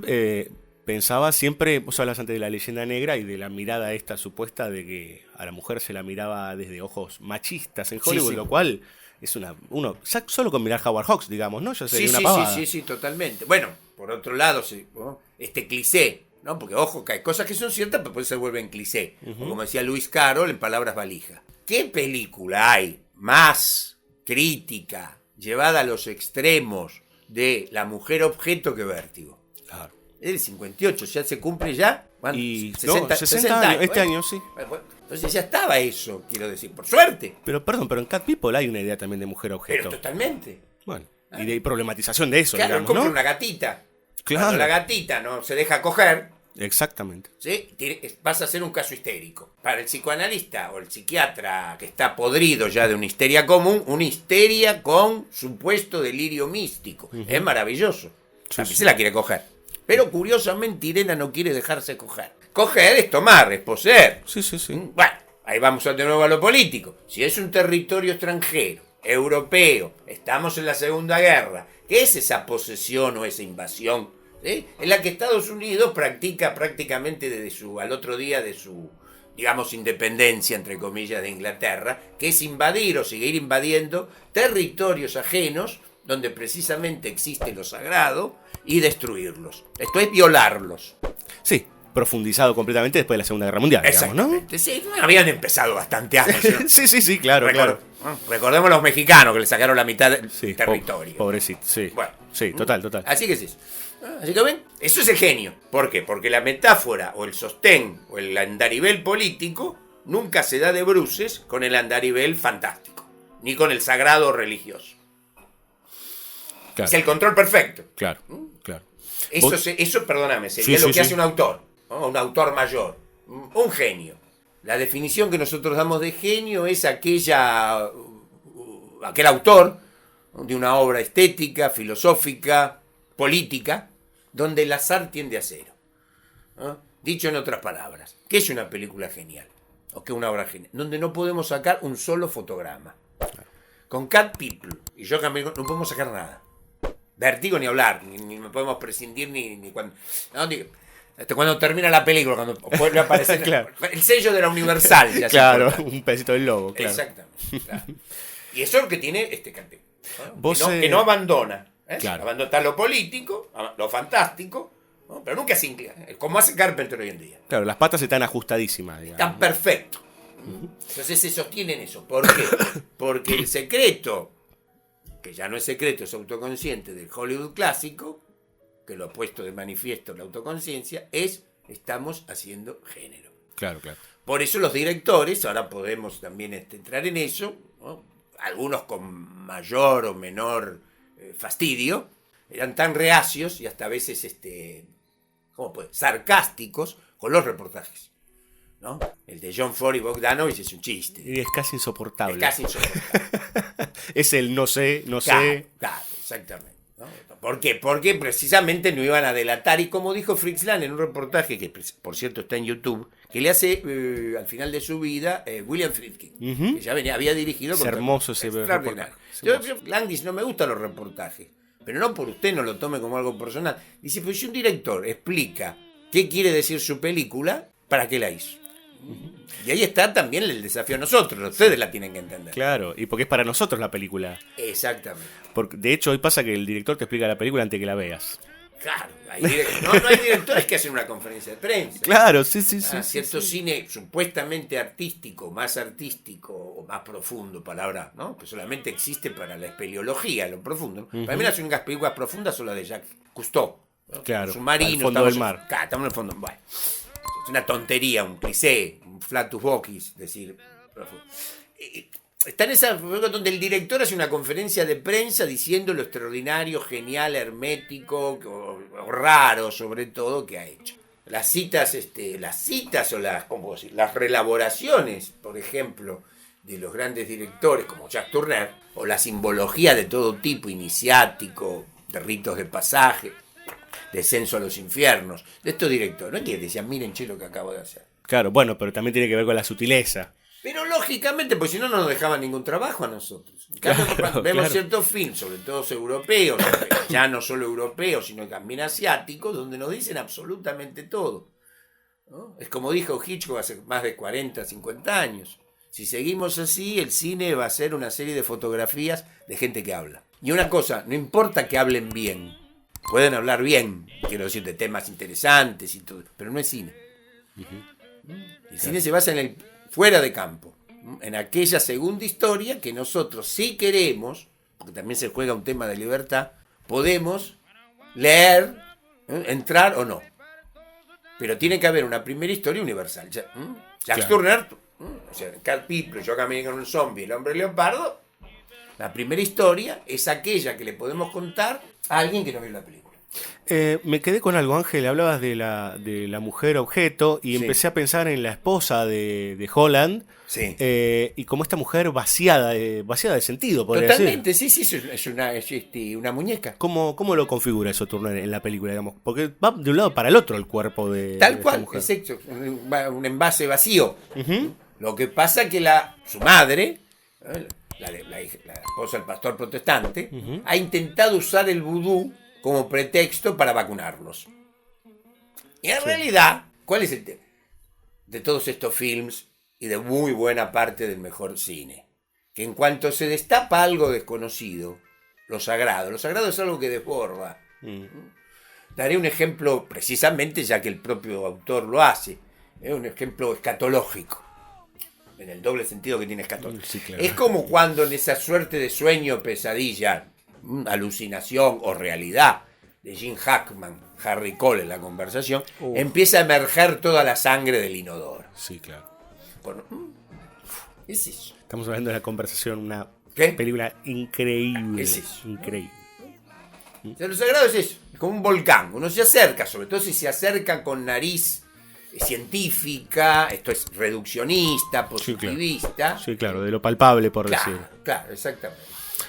pensaba siempre, vos hablas antes de la leyenda negra y de la mirada esta supuesta de que a la mujer se la miraba desde ojos machistas en Hollywood, Sí. Lo cual es uno, solo con mirar Howard Hawks, digamos, ¿no? Ya sería una pavada. Sí, totalmente. Bueno, por otro lado, ¿no? Este cliché, ¿no? Porque ojo, que hay cosas que son ciertas, pero después se vuelven cliché. O como decía Lewis Carroll en Palabras valija. ¿Qué película hay más crítica, llevada a los extremos de la mujer objeto que Vértigo? Claro. Es del 58, ya se cumple ya. Y 60 años, este año sí. Bueno, entonces ya estaba eso, quiero decir, por suerte. Pero en Cat People hay una idea también de mujer objeto. Pero totalmente. Bueno, y de problematización de eso, Claro, digamos, compra ¿no? una gatita. Claro. Cuando la gatita no se deja coger, Exactamente. ¿sí? Vas a ser un caso histérico. Para el psicoanalista o el psiquiatra que está podrido ya de una histeria común, una histeria con supuesto delirio místico. Es maravilloso. También se la quiere coger. Pero curiosamente Irena no quiere dejarse coger. Coger es tomar, es poseer. Sí. Bueno, ahí vamos de nuevo a lo político. Si es un territorio extranjero, europeo, estamos en la Segunda Guerra, ¿qué es esa posesión o esa invasión? ¿Sí? En la que Estados Unidos practica prácticamente al otro día de su, digamos, independencia, entre comillas, de Inglaterra, que es invadir o seguir invadiendo territorios ajenos donde precisamente existe lo sagrado y destruirlos. Esto es violarlos. Sí, profundizado completamente después de la Segunda Guerra Mundial, digamos, ¿no? Exactamente. Sí, habían empezado bastante antes, ¿no? sí, claro. Recordemos los mexicanos que le sacaron la mitad del Sí, territorio. pobrecito, sí. Bueno. Sí, total. Así que es eso. Así que ven, eso es el genio. ¿Por qué? Porque la metáfora o el sostén o el andarivel político nunca se da de bruces con el andarivel fantástico, ni con el sagrado religioso. Claro. Es el control perfecto. Claro. Eso, perdóname, sería Sí, lo que sí. hace un autor, ¿no? Un autor mayor, un genio. La definición que nosotros damos de genio es aquel autor de una obra estética, filosófica, política, donde el azar tiende a cero. ¿No? Dicho en otras palabras, ¿qué es una película genial? ¿O qué es una obra genial? Donde no podemos sacar un solo fotograma. Con Cat People y Yo caminé, no podemos sacar nada. Vértigo ni hablar, ni podemos prescindir ni cuando... No, cuando termina la película, cuando vuelve a aparecer Claro. el sello de la Universal. Ya Claro, se un pedacito del logo, claro. Exactamente. Claro. Y eso es lo que tiene este Cat People, ¿no? Vos, Que no abandona. Claro. Está lo político, lo fantástico, ¿no? Pero nunca se inclina, como hace Carpenter hoy en día. Claro, las patas están ajustadísimas, digamos. Tan perfecto. Entonces se sostiene en eso. ¿Por qué? Porque el secreto, que ya no es secreto, es autoconsciente del Hollywood clásico, que lo ha puesto de manifiesto la autoconciencia, estamos haciendo género. Claro. Por eso los directores, ahora podemos también entrar en eso, ¿no? Algunos con mayor o menor fastidio, eran tan reacios y hasta a veces sarcásticos con los reportajes. ¿No? El de John Ford y Bogdanovich es un chiste. Y es casi insoportable. Es casi insoportable. Es el no sé. Claro, exactamente. ¿No? ¿Por qué? Porque precisamente no iban a delatar. Y como dijo Fritz Lang en un reportaje, que por cierto está en YouTube, que le hace al final de su vida William Friedkin, que ya había dirigido. Es hermoso ese extraordinario. Yo, Landis, no me gustan los reportajes, pero no por usted, no lo tome como algo personal. Dice, pues si un director explica qué quiere decir su película, ¿para qué la hizo? Y ahí está también el desafío a nosotros, ustedes la tienen que entender. Claro, y porque es para nosotros la película. Exactamente. Porque, de hecho, hoy pasa que el director te explica la película antes que la veas. Claro, no hay directores que hacen una conferencia de prensa. Claro, sí. Cierto cine supuestamente artístico o más profundo, palabra, ¿no? Que solamente existe para la espeleología, lo profundo. ¿No? Para mí las únicas películas profundas son las de Jacques Cousteau, ¿no? Claro, Submarino, al fondo del mar. Estamos en el fondo. Bueno, es una tontería, un cliché, un flatus vocis, decir profundo. Está en esa donde el director hace una conferencia de prensa diciendo lo extraordinario, genial, hermético o raro, sobre todo, que ha hecho. Las citas o las reelaboraciones, por ejemplo, de los grandes directores como Jacques Tourneur, o la simbología de todo tipo, iniciático, de ritos de pasaje, descenso a los infiernos, de estos directores. No es que decían, miren, che, lo que acabo de hacer. Claro, bueno, pero también tiene que ver con la sutileza. Pero lógicamente, pues si no, no nos dejaban ningún trabajo a nosotros. Cuando vemos ciertos films, sobre todo europeos, ya no solo europeos, sino también asiáticos, donde nos dicen absolutamente todo, ¿no? Es como dijo Hitchcock hace más de 40, 50 años. Si seguimos así, el cine va a ser una serie de fotografías de gente que habla. Y una cosa, no importa que hablen bien, pueden hablar bien, quiero decir, de temas interesantes y todo, pero no es cine. El cine se basa en el fuera de campo, en aquella segunda historia que nosotros, si queremos, porque también se juega un tema de libertad, podemos leer, entrar o no. Pero tiene que haber una primera historia universal. Jacques Tourneur, o sea, Carl Piper, Yo caminé con un zombie, El hombre leopardo, la primera historia es aquella que le podemos contar a alguien que no vio la película. Me quedé con algo, Ángel. Hablabas de la mujer objeto y empecé a pensar en la esposa de Holland. Sí. Y como esta mujer vaciada de sentido, podría Totalmente, decir. sí, es una muñeca. ¿Cómo lo configura eso Turner en la película, digamos? Porque va de un lado para el otro el cuerpo de Tal de cual, esta mujer. exacto, un envase vacío. Ujú. Lo que pasa es que su madre, la esposa del pastor protestante, ha intentado usar el vudú como pretexto para vacunarlos. Y en realidad, ¿cuál es el tema de todos estos films y de muy buena parte del mejor cine? Que en cuanto se destapa algo desconocido, lo sagrado es algo que desborda. Daré un ejemplo precisamente, ya que el propio autor lo hace, un ejemplo escatológico, en el doble sentido que tiene escatológico. Sí, claro. Es como cuando en esa suerte de sueño, pesadilla, alucinación o realidad de Gene Hackman, Harry Cole en la conversación, empieza a emerger toda la sangre del inodoro. Sí, claro. Bueno, ¿qué es eso? Estamos hablando de la conversación, una ¿Qué? película increíble. ¿Qué es eso? Increíble. O sea, lo sagrado es eso, es como un volcán. Uno se acerca, sobre todo si se acerca con nariz científica, esto es reduccionista, positivista. Sí, claro, de lo palpable, por Claro, decir. claro, exactamente.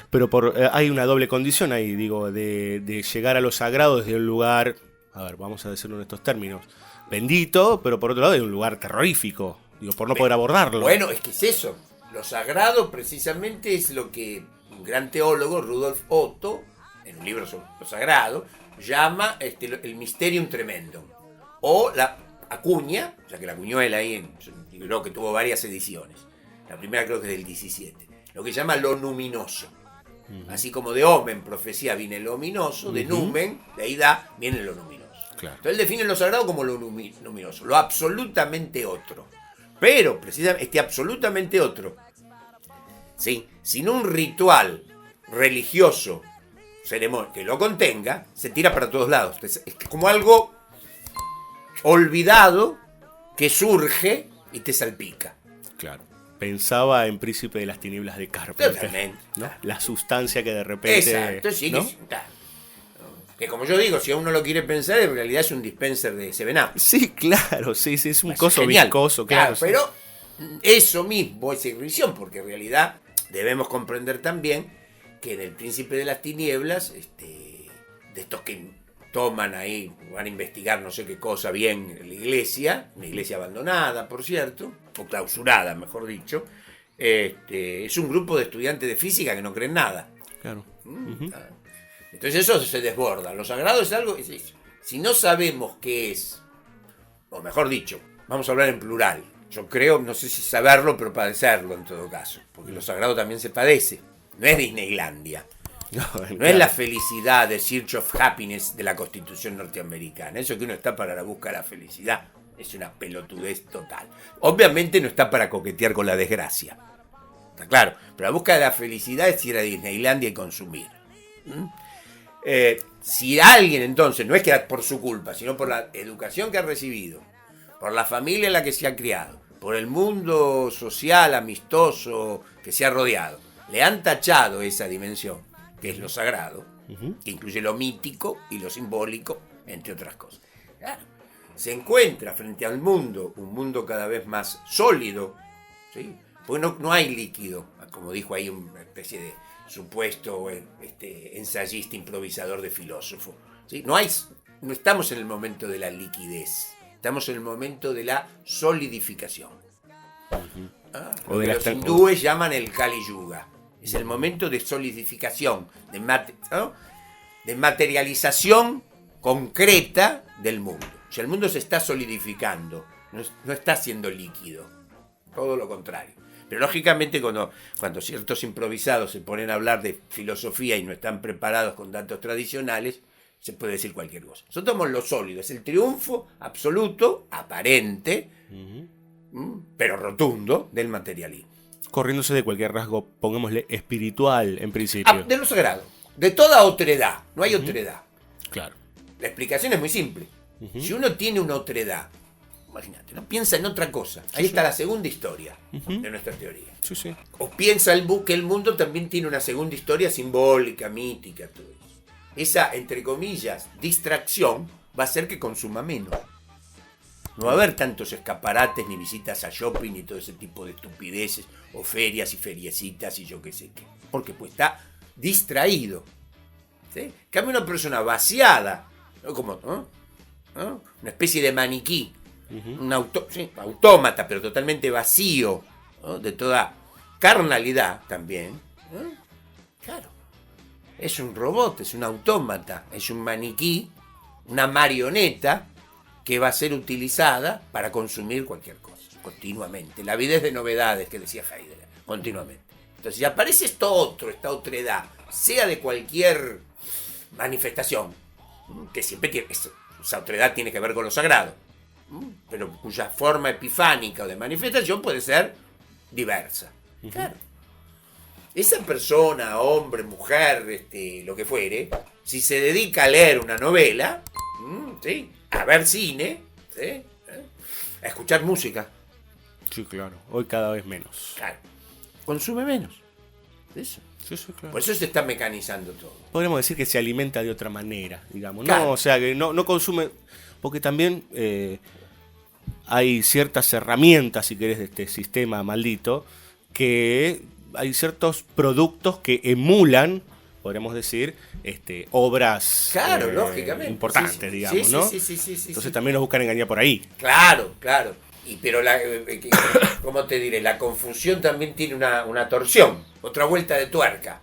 Pero hay una doble condición ahí, digo, de llegar a lo sagrado desde un lugar, a ver, vamos a decirlo en estos términos, bendito, pero por otro lado de un lugar terrorífico, digo, por no poder abordarlo. Bueno, es que es eso. Lo sagrado precisamente es lo que un gran teólogo, Rudolf Otto, en un libro sobre lo sagrado, llama el mysterium tremendum. O la acuña, ya que la acuñó él ahí, creo que tuvo varias ediciones. La primera creo que es del 17. Lo que llama lo luminoso. Así como de omen, profecía, viene lo luminoso, de numen, de ahí viene lo luminoso. Claro. Entonces él define lo sagrado como lo luminoso, lo absolutamente otro. Pero, precisamente, este absolutamente otro, ¿sí? Sin un ritual religioso, ceremonia, que lo contenga, se tira para todos lados. Es como algo olvidado que surge y te salpica. Claro. Pensaba en Príncipe de las Tinieblas de Carpenter, Totalmente. ¿no? La sustancia que de repente... Exacto, sí, ¿no? que como yo digo, si uno lo quiere pensar, en realidad es un dispenser de 7-Up. Sí, claro, sí, es un coso Genial. viscoso, claro. Sí. Pero eso mismo es irrisión, porque en realidad debemos comprender también que en el Príncipe de las Tinieblas, de estos que toman ahí, van a investigar no sé qué cosa bien en la iglesia, una iglesia abandonada, por cierto, o clausurada, mejor dicho. Es un grupo de estudiantes de física que no creen nada. Claro. Entonces eso se desborda. Lo sagrado es algo, si no sabemos qué es, o mejor dicho, vamos a hablar en plural. Yo creo, no sé si saberlo, pero padecerlo en todo caso, porque lo sagrado también se padece. No es Disneylandia. No es la felicidad de Search of Happiness de la Constitución norteamericana. Eso que uno está para la búsqueda de la felicidad es una pelotudez total. Obviamente no está para coquetear con la desgracia. Está claro. Pero la búsqueda de la felicidad es ir a Disneylandia y consumir. Si alguien entonces, no es que por su culpa, sino por la educación que ha recibido, por la familia en la que se ha criado, por el mundo social, amistoso que se ha rodeado, le han tachado esa dimensión, que es lo sagrado, que incluye lo mítico y lo simbólico, entre otras cosas. Claro, se encuentra frente al mundo, un mundo cada vez más sólido, ¿sí? Porque no hay líquido, como dijo ahí una especie de supuesto ensayista improvisador de filósofo, ¿sí? No estamos en el momento de la liquidez, estamos en el momento de la solidificación. Lo que los hindúes llaman el Kali Yuga. Es el momento de solidificación, de materialización concreta del mundo. O sea, el mundo se está solidificando, no está siendo líquido, todo lo contrario. Pero lógicamente cuando ciertos improvisados se ponen a hablar de filosofía y no están preparados con datos tradicionales, se puede decir cualquier cosa. Nosotros somos lo sólido, es el triunfo absoluto, aparente, pero rotundo del materialismo. Corriéndose de cualquier rasgo, pongámosle espiritual en principio. De lo sagrado, de toda otredad, no hay otredad. Claro. La explicación es muy simple. Si uno tiene una otredad, imagínate, ¿no? Piensa en otra cosa. Ahí está la segunda historia de nuestra teoría. Sí. O piensa que el mundo también tiene una segunda historia simbólica, mítica, todo eso. Esa, entre comillas, distracción va a hacer que consuma menos. No va a haber tantos escaparates, ni visitas a shopping, ni todo ese tipo de estupideces, o ferias y feriecitas y yo qué sé qué. Porque pues está distraído. ¿Sí? En cambio, una persona vaciada, ¿no? Como, ¿no? Una especie de maniquí, un autómata, pero totalmente vacío, ¿no? De toda carnalidad también. Claro. Es un robot, es un autómata, es un maniquí, una marioneta que va a ser utilizada para consumir cualquier cosa, continuamente. La vida es de novedades, que decía Heidegger, continuamente. Entonces, si aparece esta otredad, sea de cualquier manifestación, que siempre tiene, esa otredad tiene que ver con lo sagrado, pero cuya forma epifánica o de manifestación puede ser diversa. Claro. Esa persona, hombre, mujer, lo que fuere, si se dedica a leer una novela, ¿sí? A ver cine, ¿sí? A escuchar música. Sí, claro. Hoy cada vez menos. Claro. Consume menos. Eso. Sí, claro. Por eso se está mecanizando todo. Podríamos decir que se alimenta de otra manera, digamos. Claro. No, o sea, que no consume. Porque también hay ciertas herramientas, si querés, de este sistema maldito, que hay ciertos productos que emulan, podríamos decir, obras lógicamente. importantes, digamos, ¿no? Sí. Entonces también nos buscan engañar por ahí. Claro. Pero ¿cómo te diré? La confusión también tiene una torsión, otra vuelta de tuerca.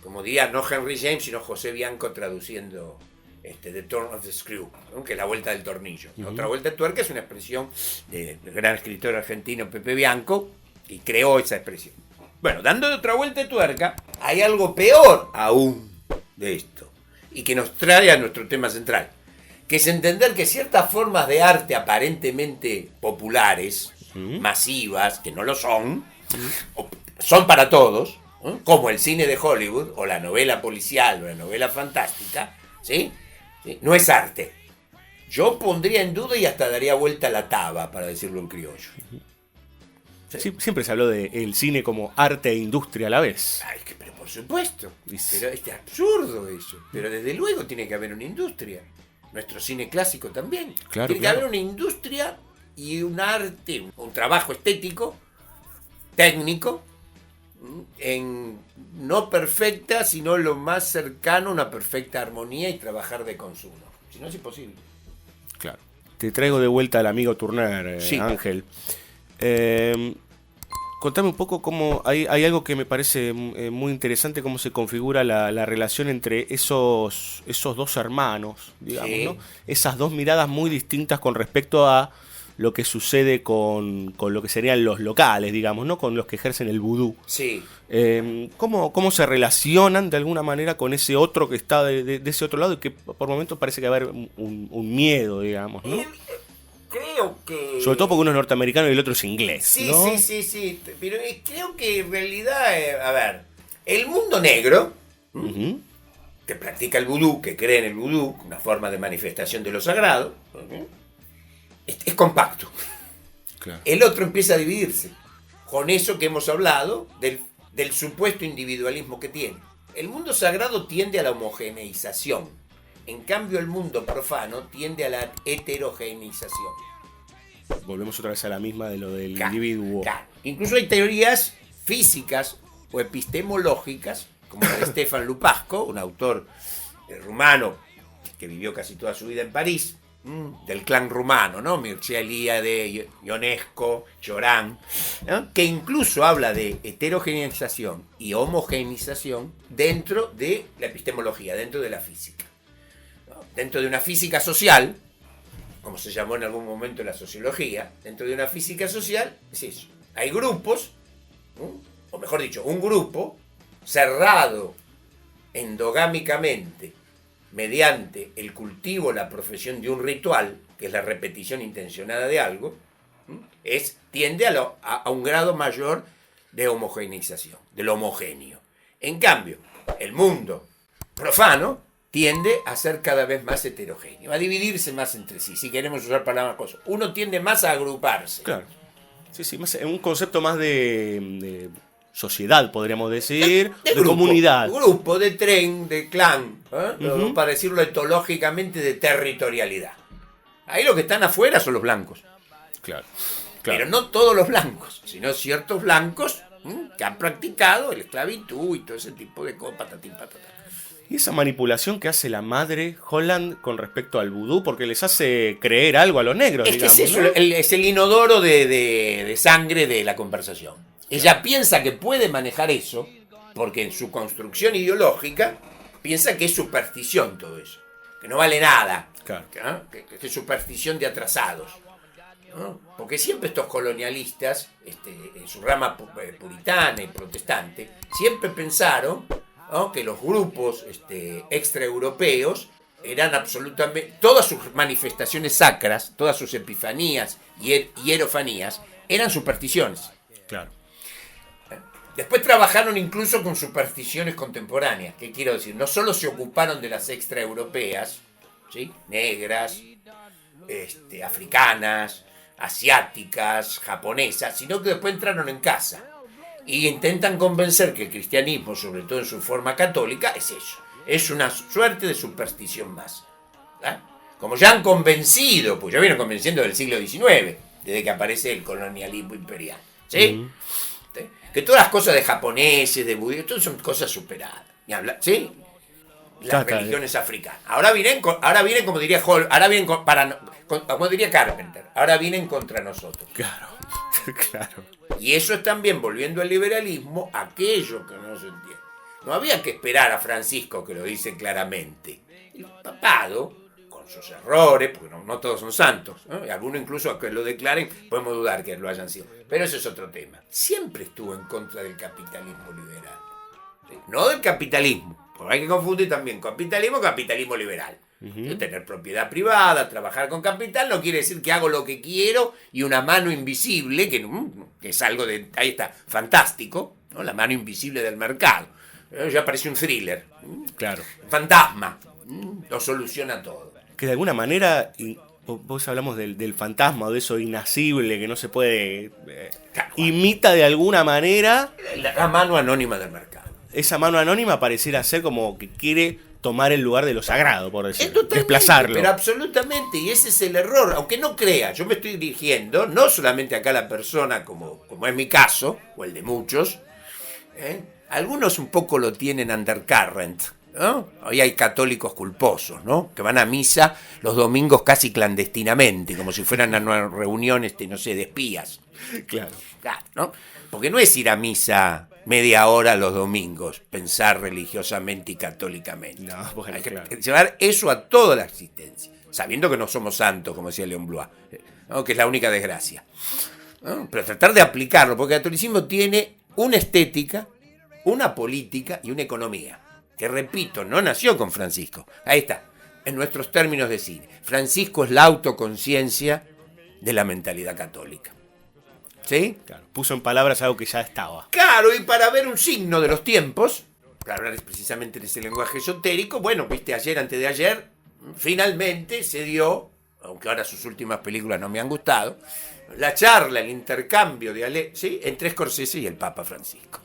Como diría no Henry James, sino José Bianco traduciendo The Turn of the Screw, ¿no? Que es la vuelta del tornillo. Otra vuelta de tuerca es una expresión del gran escritor argentino Pepe Bianco, y creó esa expresión. Bueno, dando otra vuelta de tuerca, hay algo peor aún de esto, y que nos trae a nuestro tema central, que es entender que ciertas formas de arte aparentemente populares, masivas, que no lo son, son para todos, como el cine de Hollywood, o la novela policial, o la novela fantástica, ¿sí? No es arte. Yo pondría en duda y hasta daría vuelta a la taba, para decirlo en criollo. Sí, siempre se habló del cine como arte e industria a la vez. Ay, pero por supuesto. Pero es absurdo eso. Pero desde luego tiene que haber una industria. Nuestro cine clásico también. Claro, tiene que haber una industria y un arte, un trabajo estético, técnico, en no perfecta, sino lo más cercano a una perfecta armonía y trabajar de consumo. Si no, es imposible. Claro. Te traigo de vuelta al amigo Turner, Sí. Ángel. Contame un poco cómo hay algo que me parece muy interesante, cómo se configura la relación entre esos dos hermanos, digamos, Sí. ¿no? Esas dos miradas muy distintas con respecto a lo que sucede con lo que serían los locales, digamos, ¿no? Con los que ejercen el vudú. Sí. ¿Cómo se relacionan de alguna manera con ese otro que está de ese otro lado y que por momentos parece que va a haber un miedo, digamos, ¿no? Creo que... Sobre todo porque uno es norteamericano y el otro es inglés, Sí, ¿no? sí. Pero creo que en realidad, a ver, el mundo negro, Ujú. que practica el vudú, que cree en el vudú, una forma de manifestación de lo sagrado, es compacto. Claro. El otro empieza a dividirse. Con eso que hemos hablado del supuesto individualismo que tiene. El mundo sagrado tiende a la homogeneización. En cambio, el mundo profano tiende a la heterogeneización. Volvemos otra vez a la misma de lo del Claro, individuo. claro. Incluso hay teorías físicas o epistemológicas, como la de Stefan Lupasco, un autor rumano que vivió casi toda su vida en París, del clan rumano, ¿no? Mircea Eliade, Ionesco, Cioran, ¿no? Que incluso habla de heterogeneización y homogeneización dentro de la epistemología, dentro de la física. ¿No? Dentro de una física social, como se llamó en algún momento la sociología, dentro de una física social, es eso. Hay grupos, o mejor dicho, un grupo cerrado endogámicamente mediante el cultivo, la profesión de un ritual, que es la repetición intencionada de algo, tiende a un grado mayor de homogeneización, de lo homogéneo. En cambio, el mundo profano tiende a ser cada vez más heterogéneo, a dividirse más entre sí, si queremos usar palabras cosas. Uno tiende más a agruparse. Claro. Sí, más, un concepto más de sociedad, podríamos decir, de grupo, comunidad. Grupo, de tren, de clan, Uh-huh. para decirlo etológicamente, de territorialidad. Ahí los que están afuera son los blancos. Claro. Pero no todos los blancos, sino ciertos blancos que han practicado la esclavitud y todo ese tipo de cosas, patatín, patatán. Y esa manipulación que hace la madre Holland con respecto al vudú, porque les hace creer algo a los negros, Es que digamos, es eso, ¿no? es el inodoro de sangre de la conversación. Ella piensa que puede manejar eso, porque en su construcción ideológica piensa que es superstición todo eso, que no vale nada, Claro. ¿no? que es superstición de atrasados, ¿no? Porque siempre estos colonialistas, en su rama puritana y protestante, siempre pensaron, ¿no?, que los grupos extraeuropeos eran absolutamente, todas sus manifestaciones sacras, todas sus epifanías y hierofanías eran supersticiones. Claro. Después trabajaron incluso con supersticiones contemporáneas. ¿Qué quiero decir? No solo se ocuparon de las extraeuropeas, ¿sí?, negras, africanas, asiáticas, japonesas, sino que después entraron en casa y intentan convencer que el cristianismo, sobre todo en su forma católica, es eso. Es una suerte de superstición más. ¿Ah? Como ya han convencido, pues ya vienen convenciendo del siglo XIX, desde que aparece el colonialismo imperial. ¿Sí? Uh-huh. Que todas las cosas de japoneses, de budistas, todas son cosas superadas. Ni hablar, ¿sí? Las religiones africanas. Ahora vienen, como diría Hall, como diría Carpenter, ahora vienen contra nosotros. Claro. Claro. Y eso es también, volviendo al liberalismo, aquello que no se entiende. No había que esperar a Francisco, que lo dice claramente. El papado, con sus errores, porque no todos son santos, ¿no? Y algunos incluso que lo declaren, podemos dudar que lo hayan sido. Pero ese es otro tema. Siempre estuvo en contra del capitalismo liberal. ¿Sí? No del capitalismo, porque hay que confundir también capitalismo liberal. Uh-huh. Tener propiedad privada, trabajar con capital, no quiere decir que hago lo que quiero y una mano invisible, que es algo de, ahí está, fantástico, ¿no? La mano invisible del mercado. Ya parece un thriller. Claro. Fantasma. Lo soluciona todo. Que de alguna manera, vos hablamos del fantasma o de eso inasible que no se puede... Claro. Imita de alguna manera... La mano anónima del mercado. Esa mano anónima pareciera ser como que quiere tomar el lugar de lo sagrado, por decirlo. Totalmente, Desplazarlo. pero absolutamente, y ese es el error. Aunque no crea, yo me estoy dirigiendo, no solamente acá a la persona, como es mi caso, o el de muchos, Algunos un poco lo tienen undercurrent, ¿no? Hoy hay católicos culposos, ¿no? Que van a misa los domingos casi clandestinamente, como si fueran a una reunión, no sé, de espías. Claro. Claro, ¿no? Porque no es ir a misa media hora los domingos, pensar religiosamente y católicamente. No, bueno, hay que claro. llevar eso a toda la existencia, sabiendo que no somos santos, como decía León Blois, ¿no? Que es la única desgracia, ¿no? Pero tratar de aplicarlo, porque el catolicismo tiene una estética, una política y una economía, que repito, no nació con Francisco. Ahí está, en nuestros términos de cine. Francisco es la autoconciencia de la mentalidad católica. ¿Sí? Claro, puso en palabras algo que ya estaba. Claro, y para ver un signo de los tiempos, para hablar precisamente en ese lenguaje esotérico, bueno, viste, ayer, antes de ayer, finalmente se dio, aunque ahora sus últimas películas no me han gustado, la charla, el intercambio ¿sí? entre Scorsese y el Papa Francisco.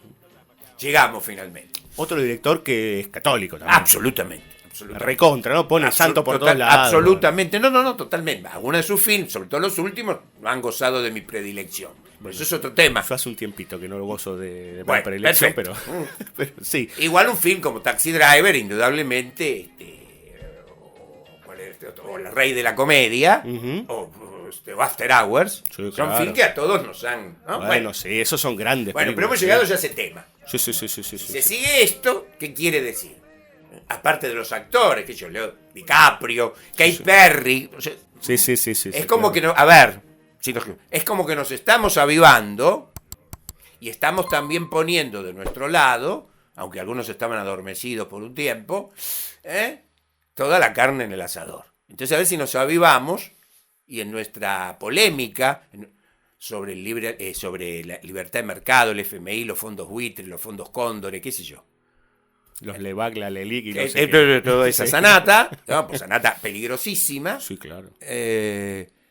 Llegamos finalmente. Otro director que es católico también. Absolutamente. Recontra, ¿no? Pone santo por todos lados. Absolutamente. No, totalmente. Algunos de sus films, sobre todo los últimos, han gozado de mi predilección. Por eso es otro tema. Yo hace un tiempito que no lo gozo de Bueno, predilección, pero sí. Igual un film como Taxi Driver, indudablemente, ¿cuál es este otro? O El Rey de la Comedia, o After Hours, Sí, son claro. films que a todos nos han... ¿no? Bueno, sí, esos son grandes. Bueno, pero hemos películas, llegado sí. ya a ese tema. Sí. Se sigue esto, ¿qué quiere decir? Aparte de los actores, que yo leo DiCaprio, Katy Perry, o sea, Sí. es como que no, a ver, es como que nos estamos avivando y estamos también poniendo de nuestro lado, aunque algunos estaban adormecidos por un tiempo, toda la carne en el asador. Entonces a ver si nos avivamos y en nuestra polémica sobre la libertad de mercado, el FMI, los fondos buitres, los fondos cóndores, qué sé yo. Los Levac, la Lelic y no sé qué. Toda esa sanata, ¿no? Pues sanata peligrosísima. Sí, claro.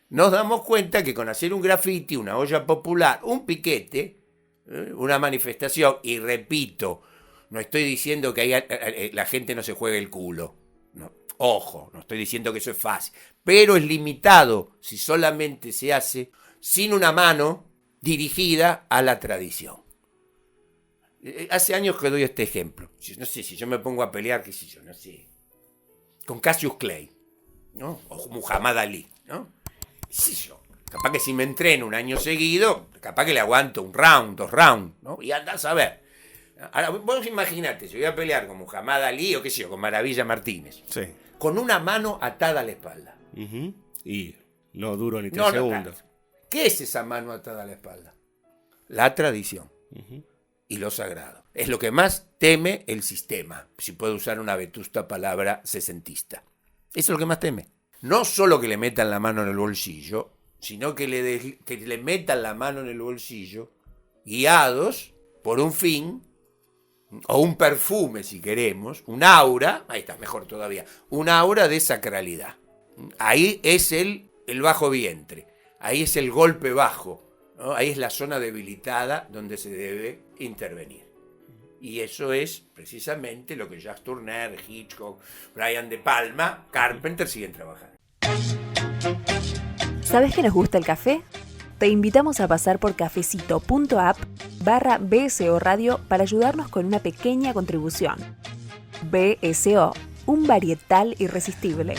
Nos damos cuenta que con hacer un graffiti, una olla popular, un piquete, una manifestación, y repito, no estoy diciendo que la gente no se juegue el culo. No. Ojo, no estoy diciendo que eso es fácil. Pero es limitado si solamente se hace sin una mano dirigida a la tradición. Hace años que doy este ejemplo. No sé, si yo me pongo a pelear, qué sé yo, no sé, con Cassius Clay, ¿no? O Muhammad Ali, ¿no? Sí, yo. Capaz que si me entreno un año seguido, capaz que le aguanto un round, 2 rounds, ¿no? Y andás a ver. Ahora, vos imaginate, yo voy a pelear con Muhammad Ali o qué sé yo, con Maravilla Martínez. Sí. Con una mano atada a la espalda. Y no duro ni 3 segundos. ¿Qué es esa mano atada a la espalda? La tradición. Y lo sagrado. Es lo que más teme el sistema, si puedo usar una vetusta palabra sesentista. Eso es lo que más teme. No solo que le metan la mano en el bolsillo, sino que le metan la mano en el bolsillo guiados por un fin, o un perfume si queremos, un aura, ahí está, mejor todavía, un aura de sacralidad. Ahí es el bajo vientre, ahí es el golpe bajo, ¿no? Ahí es la zona debilitada donde se debe intervenir. Y eso es precisamente lo que Jacques Tourneur, Hitchcock, Brian De Palma, Carpenter siguen trabajando. ¿Sabes que nos gusta el café? Te invitamos a pasar por cafecito.app/BSO Radio para ayudarnos con una pequeña contribución. BSO, un varietal irresistible.